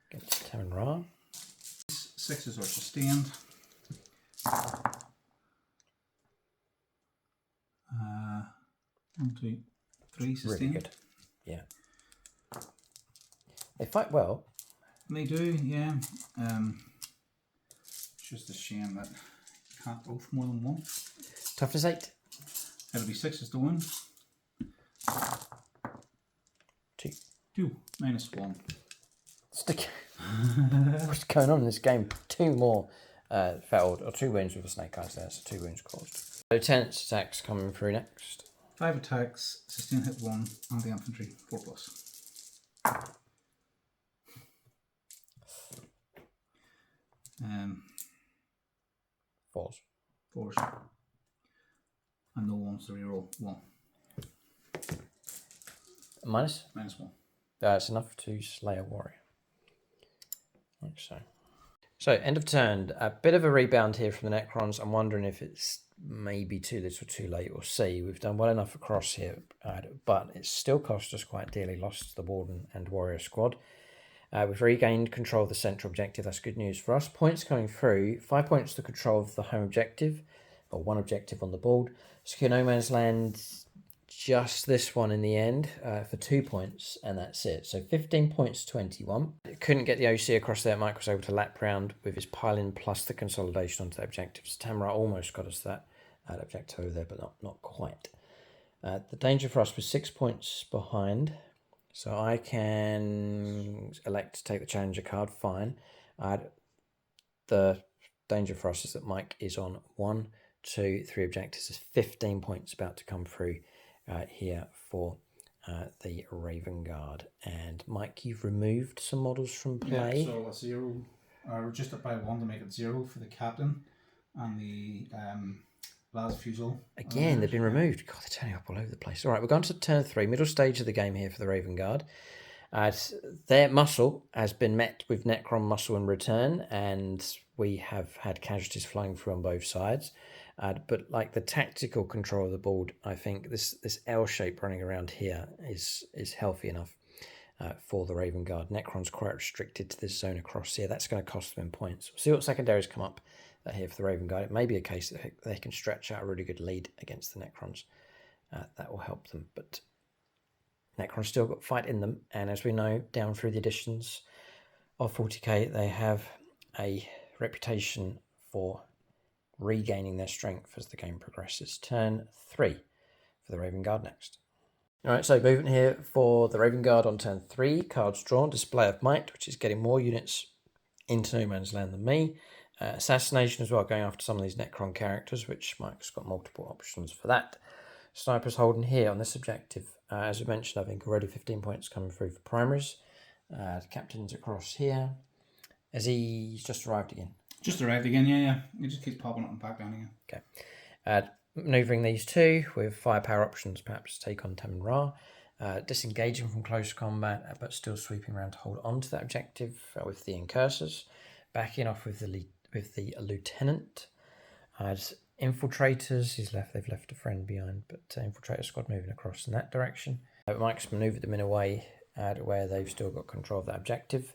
Against Terran Ra. 6s are sustained. 1, 2, 3 sustained. Really good. Yeah. They fight well. They do, yeah. It's just a shame that you can't oath more than 1. Toughness 8. It'll be 6s to wound. 2. 2, -1. Stick. What's going on in this game? 2 more failed, or 2 wounds with a snake eyes there, so 2 wounds caused. Lieutenant's attacks coming through next. 5 attacks, sustain hit 1, and the infantry 4+. Falls. 4s. And no ones to reroll 1. Minus? -1. That's enough to slay a warrior. Like so. So, end of turn. A bit of a rebound here from the Necrons. I'm wondering if it's maybe too little too late. We'll see. We've done well enough across here, but it's still cost us quite dearly. Lost the Warden and Warrior squad. We've regained control of the central objective. That's good news for us. Points coming through. 5 points to control of the home objective, or one objective on the board. Secure no man's land, just this one in the end, for 2 points, and that's it. So 15 points, 21. Couldn't get the OC across there. Mike was able to lap round with his pile-in plus the consolidation onto the objectives. Tamara almost got us that objective over there, but not quite. The danger for us was 6 points behind. So I can elect to take the challenger card, fine. The danger for us is that Mike is on 1, 2, 3 objectives. There's 15 points about to come through here for the Raven Guard. And Mike, you've removed some models from play. Yeah, so a 0, reduced it by 1 to make it 0 for the captain and the Las Fusel. Again, they've been removed. God, they're turning up all over the place. All right, we're going to turn 3, middle stage of the game here for the Raven Guard. Their muscle has been met with Necron muscle in return, and we have had casualties flying through on both sides. But like the tactical control of the board, I think this L shape running around here is healthy enough for the Raven Guard. Necron's quite restricted to this zone across here. That's going to cost them points. We'll see what secondaries come up here for the Raven Guard. It may be a case that they can stretch out a really good lead against the Necrons. That will help them. But Necron's still got fight in them. And as we know, down through the editions of 40k, they have a reputation for regaining their strength as the game progresses. Turn 3 for the Raven Guard next. All right, so movement here for the Raven Guard on turn 3. Cards drawn, display of might, which is getting more units into no man's land than me. Assassination as well, going after some of these Necron characters, which Mike's got multiple options for that. Snipers holding here on this objective. As we mentioned, I think already 15 points coming through for primaries. The captain's across here. Has he just arrived again? Just arrived again, yeah. He just keeps popping up and back down again. Okay. Manoeuvring these two with firepower options, perhaps take on Tam and Ra. Disengaging from close combat, but still sweeping around to hold on to that objective with the incursors. Backing off with the lieutenant. As infiltrators, they've left a friend behind, but infiltrator squad moving across in that direction. Mike's manoeuvred them in a way where they've still got control of that objective.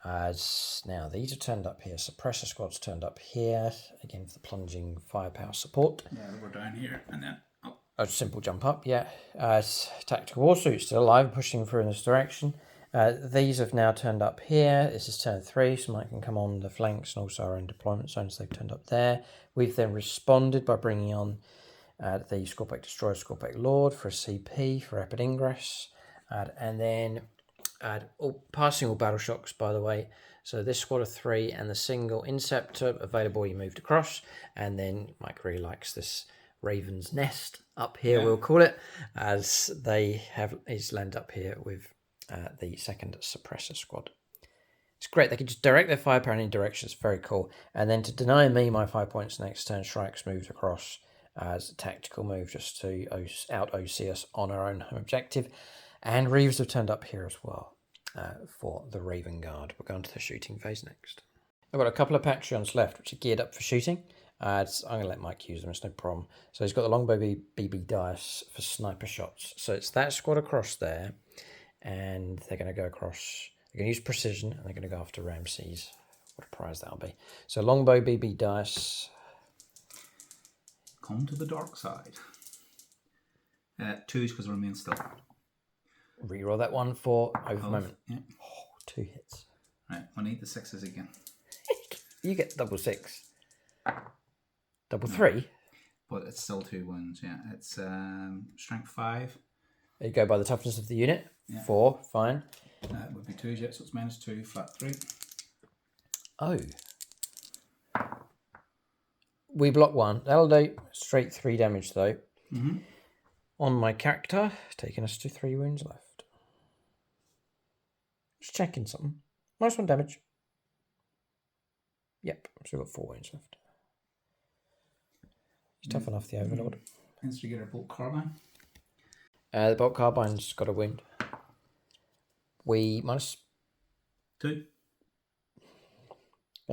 As now these are turned up here. Suppressor squad's turned up here again for the plunging firepower support. Yeah, we're down here and then up. A simple jump up, yeah. As tactical warsuit still alive, pushing through in this direction. These have now turned up here. This is turn 3, so Mike can come on the flanks and also our own deployment zones. They've turned up there. We've then responded by bringing on the Scorpic Destroyer, Scorpic Lord for a CP for rapid ingress, and then passing all battle shocks, by the way. So this squad of 3 and the single Inceptor available, you moved across, and then Mike really likes this Raven's Nest up here, yeah. We'll call it, as he's landed up here with the second suppressor squad. It's great, they can just direct their firepower in any direction. It's very cool. And then to deny me my 5 points next turn, Shrike's moved across as a tactical move just to out OC us on our own home objective. And Reeves have turned up here as well for the Raven Guard. We're going to the shooting phase next. I've got a couple of Patreons left which are geared up for shooting. I'm going to let Mike use them, it's no problem. So he's got the longbow BB dice for sniper shots. So it's that squad across there, and they're going to go across. They're going to use precision, and they're going to go after Ramses. What a prize that'll be. So longbow BB dice. Come to the dark side. 2 is because it remains still. Reroll that one for over moment. Yeah. Oh, 2 hits. Right, I need the 6s again. You get double 6. Double 3? But it's still 2 wounds, yeah. It's strength 5. There you go, by the toughness of the unit. Yeah. 4, fine. That would be 2, yeah, so it's -2, flat 3. Oh. We block 1. That'll do. Straight 3 damage, though. Mm-hmm. On my character, taking us to 3 wounds left. Just checking something. -1 damage. Yep, so we've got 4 wounds left. He's tough enough, the Overlord. Instigator bolt carbine. The bolt carbine's got a wound. We -2.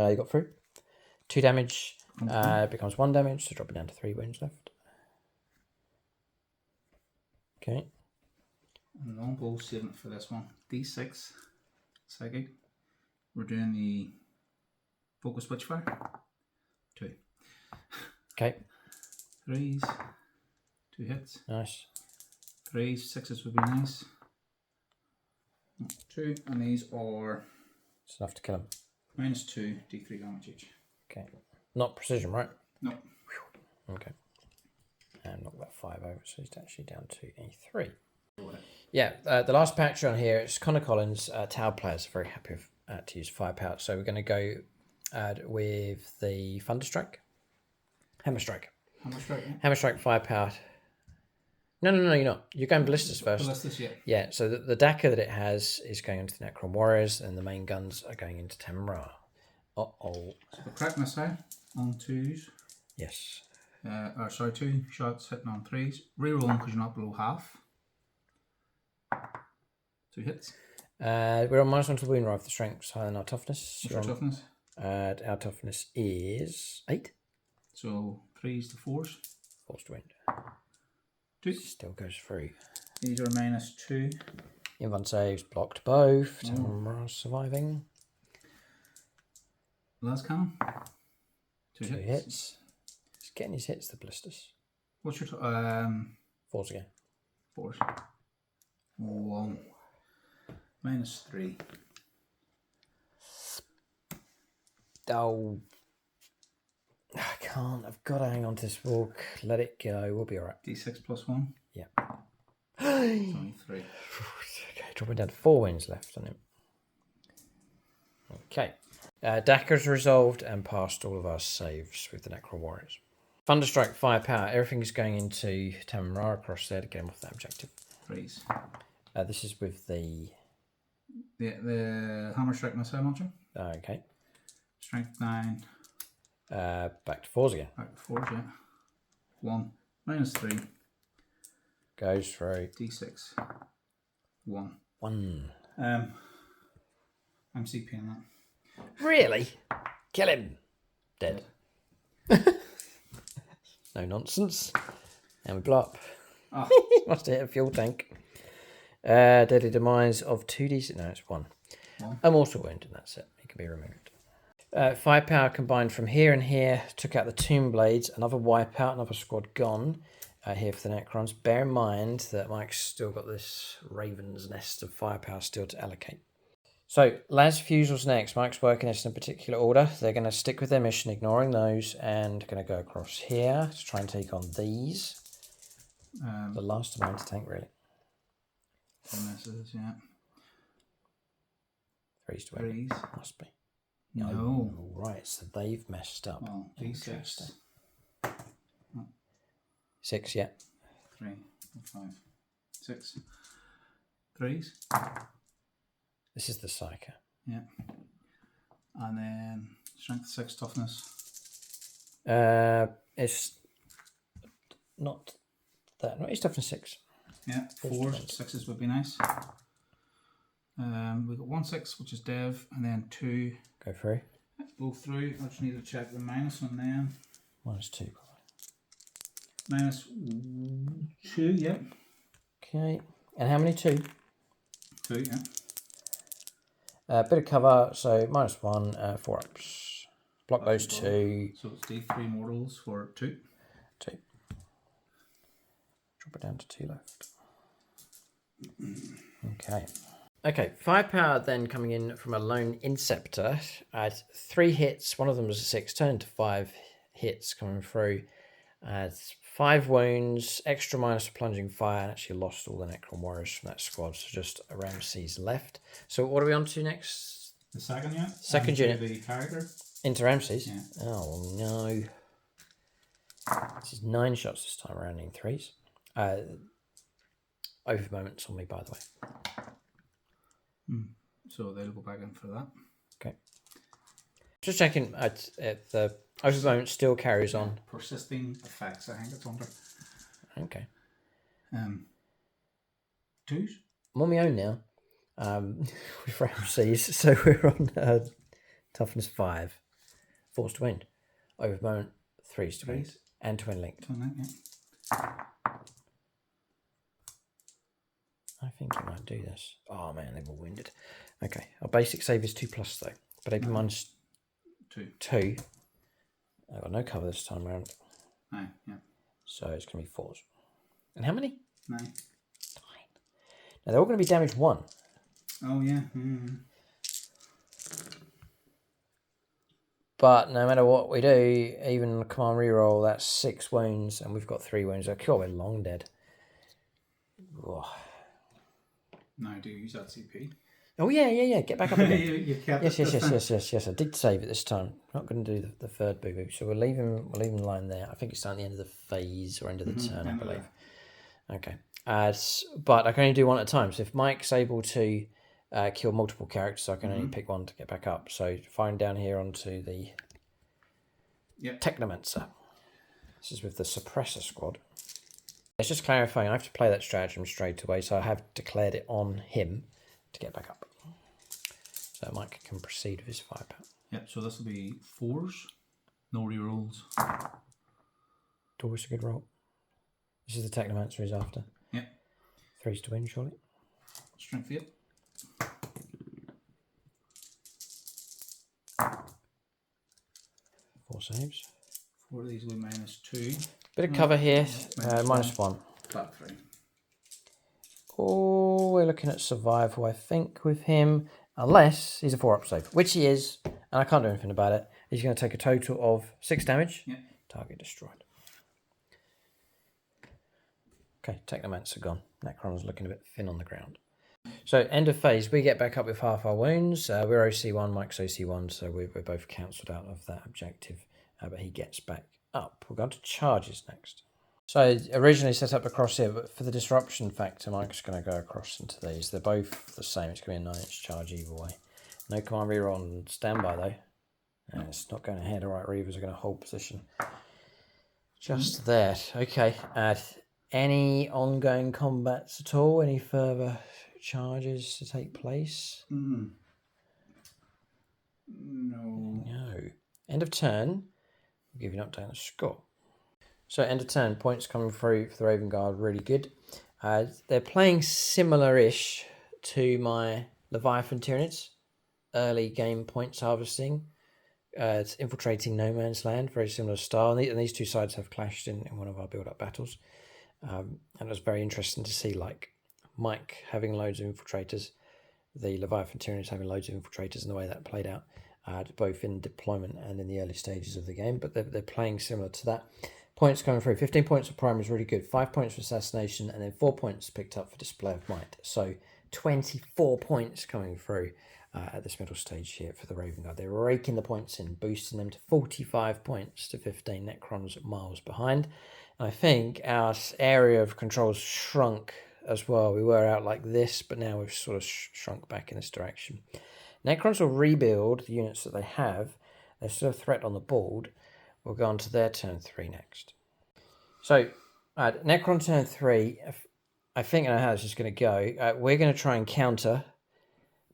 You got through. 2 damage. It becomes 1 damage, so drop it down to 3 wounds left. Okay. And longbow saving for this one. D6 psychic. We're doing the focus witchfire. 2. Okay. 3s. 2 hits. Nice. 3s, 6s would be nice. 2, and these are. It's enough to kill him. -2 D3 damage each. Okay. Not precision, right? No. Okay. And knock that 5 over, so he's actually down to a 3. Yeah, the last patch on here, it's Connor Collins. Tau players are very happy to use firepower. So we're going to go with the Thunderstrike. Hammerstrike. Hammerstrike, yeah. Hammerstrike firepower. No, you're not. You're going ballistas first. Ballistas, yeah. Yeah, so the Daka that it has is going into the Necron Warriors, and the main guns are going into Tamra. Uh-oh. So the crack missile on 2s. Yes. 2 shots hitting on 3s. Rerolling because you're not below half. 2 hits. We're on -1 to wound roll if the strength's higher than our toughness. What's your toughness? Our toughness is 8. So 3s to 4s. Forced wound. 2. Still goes through. These are -2. Invuln saves blocked both. Tamra surviving. Last cannon. 2 hits. He's getting his hits, the ballistas. What's your 4s again. 4s. 1. -3. Oh. I can't. I've got to hang on to this walk. Let it go. We'll be all right. D6 +1. Yeah. It's only 3. Okay, dropping down to 4 wins left on him. Okay. Daka's resolved and passed all of our saves with the Necron Warriors. Thunderstrike firepower. Everything's going into Tamara across there to get him off that objective. 3s. This is with the Hammerstrike missile launcher. Okay. Strength 9. Back to 4s again. Back to 4s, yeah. 1. -3. Goes through. D6. 1. 1. I'm CPing that. Really? Kill him. Dead. No nonsense. And we blow up. Oh. Must have hit a fuel tank. Deadly demise of 2d6. No, it's 1. A mortal wound, and that's it. It can be removed. Firepower combined from here and here. Took out the Tomb Blades. Another wipeout. Another squad gone. Here for the Necrons. Bear in mind that Mike's still got this Raven's Nest of firepower still to allocate. So, Las Fusel's next. Mike's working this in a particular order. They're going to stick with their mission, ignoring those, and going to go across here to try and take on these. The last of mine to tank, really. Misses, yeah. 3s to win. 3s. Must be. No. Right, so they've messed up. Well, D6. 6, yeah. 3, 5, 6. 3s. This is the Psyker. Yeah. And then strength 6, toughness. It's not that. No, it's toughness 6. Yeah, 4s, 6s would be nice. We've got 1 6, which is Dev, and then 2. Go through. Go through. I just need to check the minus on them. -2. -2, yeah. Okay. And how many? 2? 2, yeah. Bit of cover, so -1, 4 ups. Block those 2. So it's D3 mortals for 2. 2. Drop it down to 2 left. Okay. Okay, firepower then coming in from a lone Inceptor. At 3 hits, one of them was a 6, turned into 5 hits coming through. 5 wounds, extra minus for plunging fire, and actually lost all the Necron Warriors from that squad, so just a Ramses left. So what are we on to next? The second unit? Second unit. The character? Into Ramses? Yeah. Oh no. This is 9 shots this time around in 3s. Over moments on me, by the way. So they'll go back in for that. Okay. Just checking at the over moment still carries on. Persisting effects, I think it's under. Okay. 2s? I'm on my own now. With Ramses, so we're on toughness 5. Force to Wind. Over moment, 3s to Wind. And Twin Linked. I think he might do this. Oh man, they've all winded. Okay, our basic save is 2+ though. But AP mine's 2. I've got no cover this time around. 9, yeah. So it's going to be 4s. And how many? 9. 9. Now they're all going to be damage 1. Oh yeah. Mm. But no matter what we do, even command reroll, that's 6 wounds, and we've got 3 wounds. Okay, we're long dead. Oh. No, do you use that CP? Oh yeah. Get back up again. you kept yes. I did save it this time. Not going to do the third boo boo. So we'll leave him the line there. I think it's at the end of the phase or end of the turn, I believe. Okay. But I can only do one at a time. So if Mike's able to kill multiple characters, I can only pick one to get back up. So find down here onto the Technomancer. This is with the Suppressor squad. It's just clarifying, I have to play that stratagem straight away, so I have declared it on him to get back up. So Mike can proceed with his firepower. Yep, so this will be 4s, no rerolls. Always a good roll. This is the Technomancer he's after. Yep. 3s to win, surely. Strength 8. 4 saves. 4 of these will be -2. Bit of cover here, -1. Flat 3. Oh, we're looking at survival, I think, with him. Unless he's a 4-up save, which he is, and I can't do anything about it. He's going to take a total of 6 damage. Yeah. Target destroyed. Okay, Technomancer gone. Necron's looking a bit thin on the ground. So, end of phase, we get back up with half our wounds. We're OC1, Mike's OC1, so we're both cancelled out of that objective. But he gets back up. We're going to charges next. So originally set up across here, but for the disruption factor, Mike's going to go across into these. They're both the same. It's going to be a 9-inch charge either way. No command reroll on standby though. And it's not going ahead. All right, Reavers are going to hold position. Just that. Okay. Any ongoing combats at all? Any further charges to take place? No. No. End of turn. We'll give you an update on the score. So end of turn, points coming through for the Raven Guard, really good. They're playing similar-ish to my Leviathan Tyranids. Early game points harvesting. It's infiltrating no man's land, very similar style. And these two sides have clashed in one of our build-up battles. And it was very interesting to see, like, Mike having loads of infiltrators, the Leviathan Tyranids having loads of infiltrators, and the way that played out, both in deployment and in the early stages of the game. But they're playing similar to that. Points coming through. 15 points for primary is really good. 5 points for assassination, and then 4 points picked up for display of might. So 24 points coming through at this middle stage here for the Raven Guard. They're raking the points in, boosting them to 45 points to 15 Necrons miles behind. And I think our area of control shrunk as well. We were out like this, but now we've sort of shrunk back in this direction. Necrons will rebuild the units that they have. They're still a threat on the board. We'll go on to their turn 3 next. So, Necron turn 3, I think I know how this is going to go. We're going to try and counter,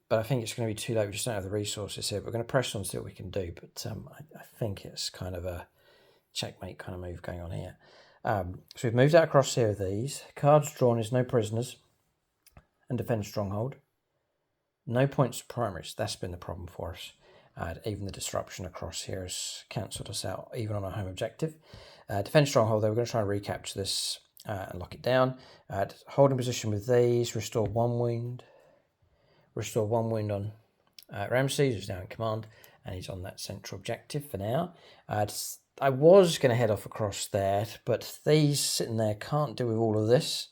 but I think it's going to be too late. We just don't have the resources here. We're going to press on to see what we can do, but I think it's kind of a checkmate kind of move going on here. So we've moved out across here with these. Cards drawn is no prisoners and defend stronghold. No points for primaries. That's been the problem for us. Even the disruption across here has cancelled us out, even on our home objective. Defend stronghold, though, we're going to try and recapture this and lock it down. Holding position with these, restore 1 wound. Restore 1 wound on Ramses, who's now in command, and he's on that central objective for now. I was going to head off across there, but these sitting there can't do with all of this.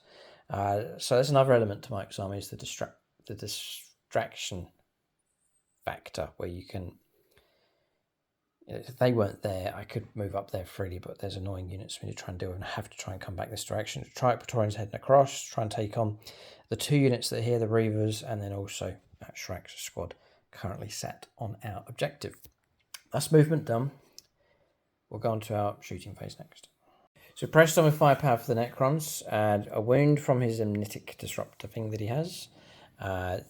So there's another element to Mike's army, is the distraction factor, where you can, if they weren't there, I could move up there freely, but there's annoying units for me to try and deal with, and I have to try and come back this direction. Triarch Praetorians heading across, try and take on the 2 units that are here, the Reavers, and then also that Shrek's squad currently set on our objective. That's movement done. We'll go on to our shooting phase next. So pressed on with firepower for the Necrons, and a wound from his amnitic disruptor thing that he has.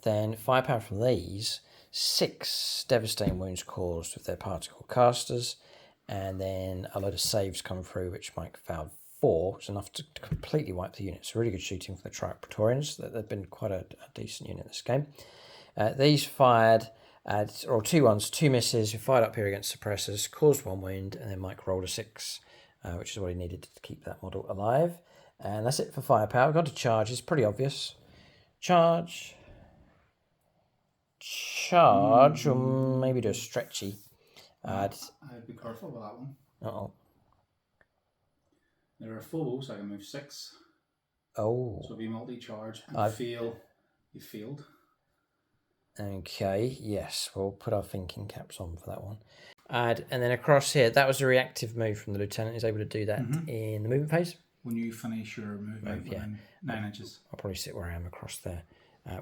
Then firepower from these. 6 devastating wounds caused with their particle casters, and then a load of saves come through, which Mike failed 4, which is enough to completely wipe the unit. So really good shooting for the Triarch Praetorians. They've been quite a decent unit this game. These fired, or 2 ones, 2 misses, who fired up here against suppressors, caused 1 wound, and then Mike rolled a 6, which is what he needed to keep that model alive. And that's it for firepower. We've got to charge. It's pretty obvious. Charge, or maybe do a stretchy. I'd be careful with that one. Uh-oh. There are phobos, I can move 6. Oh. So if you multi-charge and you failed. Okay, yes, we'll put our thinking caps on for that one. And then across here, that was a reactive move from the Lieutenant. He's able to do that in the movement phase. When you finish your movement within 9 inches. I'll probably sit where I am across there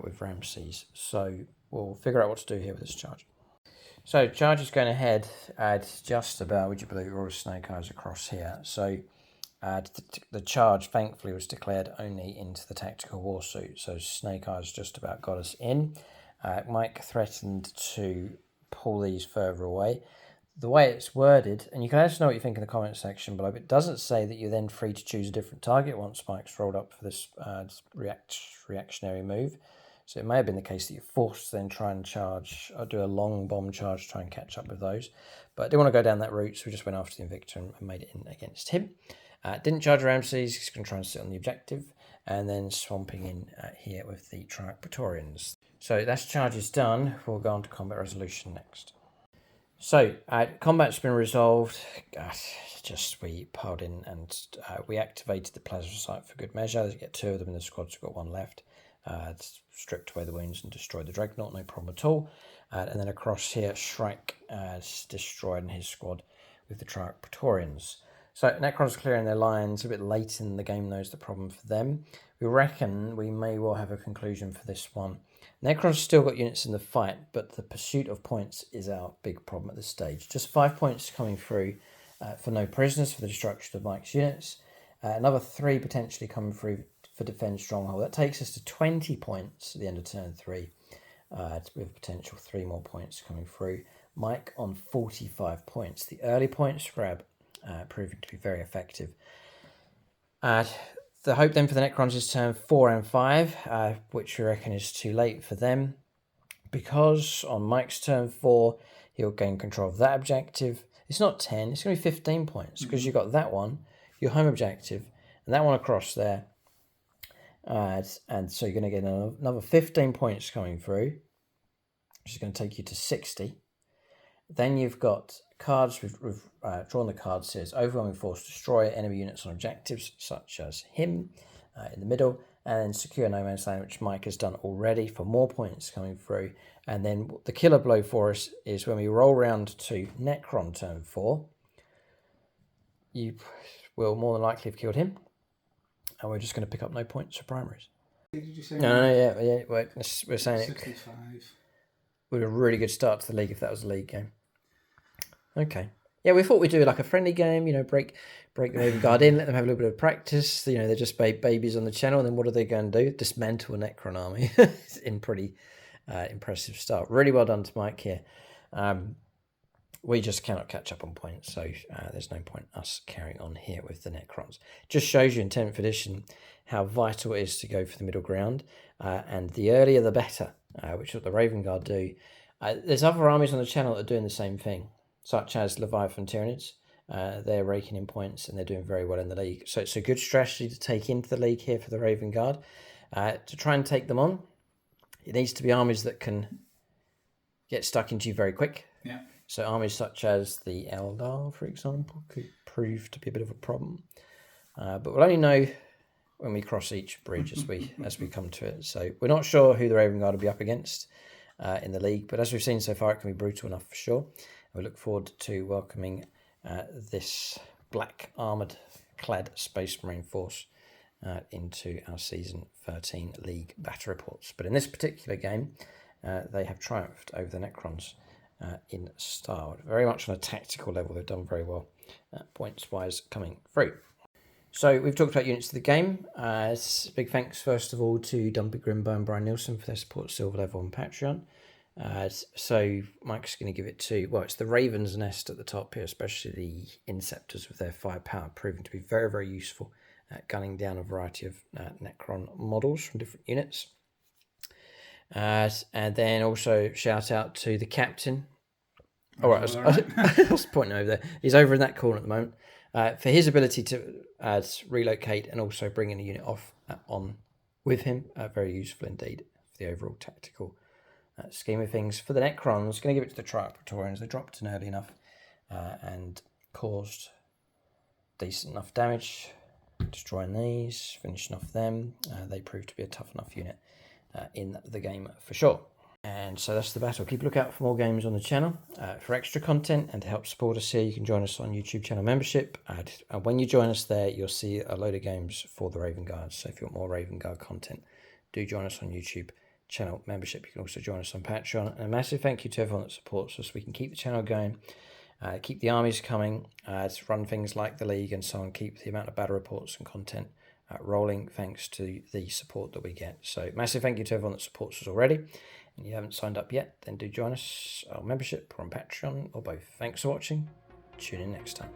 with Ramses. So we'll figure out what to do here with this charge. So charge is going ahead at just about, would you believe, all the Snake Eyes across here. So the charge, thankfully, was declared only into the tactical war suit. So Snake Eyes just about got us in. Mike threatened to pull these further away. The way it's worded, and you can let us know what you think in the comment section below, but it doesn't say that you're then free to choose a different target once Mike's rolled up for this reactionary move. So it may have been the case that you're forced to then try and charge, or do a long bomb charge to try and catch up with those. But I didn't want to go down that route, so we just went after the Invictor and made it in against him. Didn't charge Ramses, he's going to try and sit on the objective, and then swamping in here with the Triarch Praetorians. So that's charges done. We'll go on to combat resolution next. So combat's been resolved. We piled in and we activated the plasma site for good measure. You get 2 of them in the squad, so we've got 1 left. Stripped away the wounds and destroyed the Dreadnought, no problem at all. And then across here, Shrike destroyed in his squad with the Triarch Praetorians. So Necrons clearing their lines a bit late in the game, though, is the problem for them. We reckon we may well have a conclusion for this one. Necrons still got units in the fight, but the pursuit of points is our big problem at this stage. Just 5 points coming through for no prisoners for the destruction of Mike's units. Another 3 potentially coming through for defend stronghold. That takes us to 20 points at the end of turn 3, with potential 3 more points coming through. Mike on 45 points. The early points grab proving to be very effective. The hope then for the Necrons is turn 4 and 5, which we reckon is too late for them, because on Mike's turn 4, he'll gain control of that objective. It's not 10, it's going to be 15 points, because you've got that one, your home objective, and that one across there. And so you're going to get another 15 points coming through, which is going to take you to 60. Then you've got cards, we've drawn the cards here. It's overwhelming force, destroy enemy units on objectives, such as him in the middle, and then secure no man's land, which Mike has done already for more points coming through. And then the killer blow for us is when we roll round to Necron turn 4, you will more than likely have killed him, and we're just going to pick up no points for primaries. Did you say yeah. We're saying 65. It would be a really good start to the league if that was a league game. Okay. Yeah, we thought we'd do like a friendly game, break the Raven Guard in, let them have a little bit of practice. They're just babies on the channel, and then what are they going to do? Dismantle a Necron army in pretty impressive start. Really well done to Mike here. We just cannot catch up on points, so there's no point us carrying on here with the Necrons. Just shows you in 10th edition how vital it is to go for the middle ground, and the earlier the better, which is what the Raven Guard do. There's other armies on the channel that are doing the same thing, such as Leviathan Tyranids. They're raking in points and they're doing very well in the league. So it's a good strategy to take into the league here for the Raven Guard. To try and take them on, it needs to be armies that can get stuck into you very quick. Yeah. So armies such as the Eldar, for example, could prove to be a bit of a problem. But we'll only know when we cross each bridge as we come to it. So we're not sure who the Raven Guard will be up against in the league, but as we've seen so far, it can be brutal enough for sure. We look forward to welcoming this black armoured clad Space Marine force into our Season 13 League battle reports. But in this particular game, they have triumphed over the Necrons in style. Very much on a tactical level, they've done very well, points-wise coming through. So we've talked about units of the game. Big thanks, first of all, to Dumpy Grimbo and Brian Nielsen for their support at silver level on Patreon. So Mike's going to give it to, well, it's the Raven's Nest at the top here, especially the Inceptors with their firepower, proving to be very, very useful at gunning down a variety of Necron models from different units. And then also shout out to the captain. All right, I was pointing over there. He's over in that corner at the moment. For his ability to relocate and also bring in a unit off on with him, very useful indeed for the overall tactical scheme of things. For the Necrons, going to give it to the Triarch Praetorians. They dropped in early enough and caused decent enough damage, destroying these, finishing off them. They proved to be a tough enough unit in the game for sure. And so that's the battle. Keep a lookout for more games on the channel. For extra content and to help support us here, you can join us on YouTube channel membership. And when you join us there, you'll see a load of games for the Raven Guard. So if you want more Raven Guard content, do join us on YouTube channel membership. You can also join us on Patreon. And a massive thank you to everyone that supports us. We can keep the channel going, keep the armies coming, to run things like the League and so on, keep the amount of battle reports and content rolling thanks to the support that we get. So massive thank you to everyone that supports us already. And you haven't signed up yet, then do join us on membership or on Patreon or both. Thanks for watching. Tune in next time.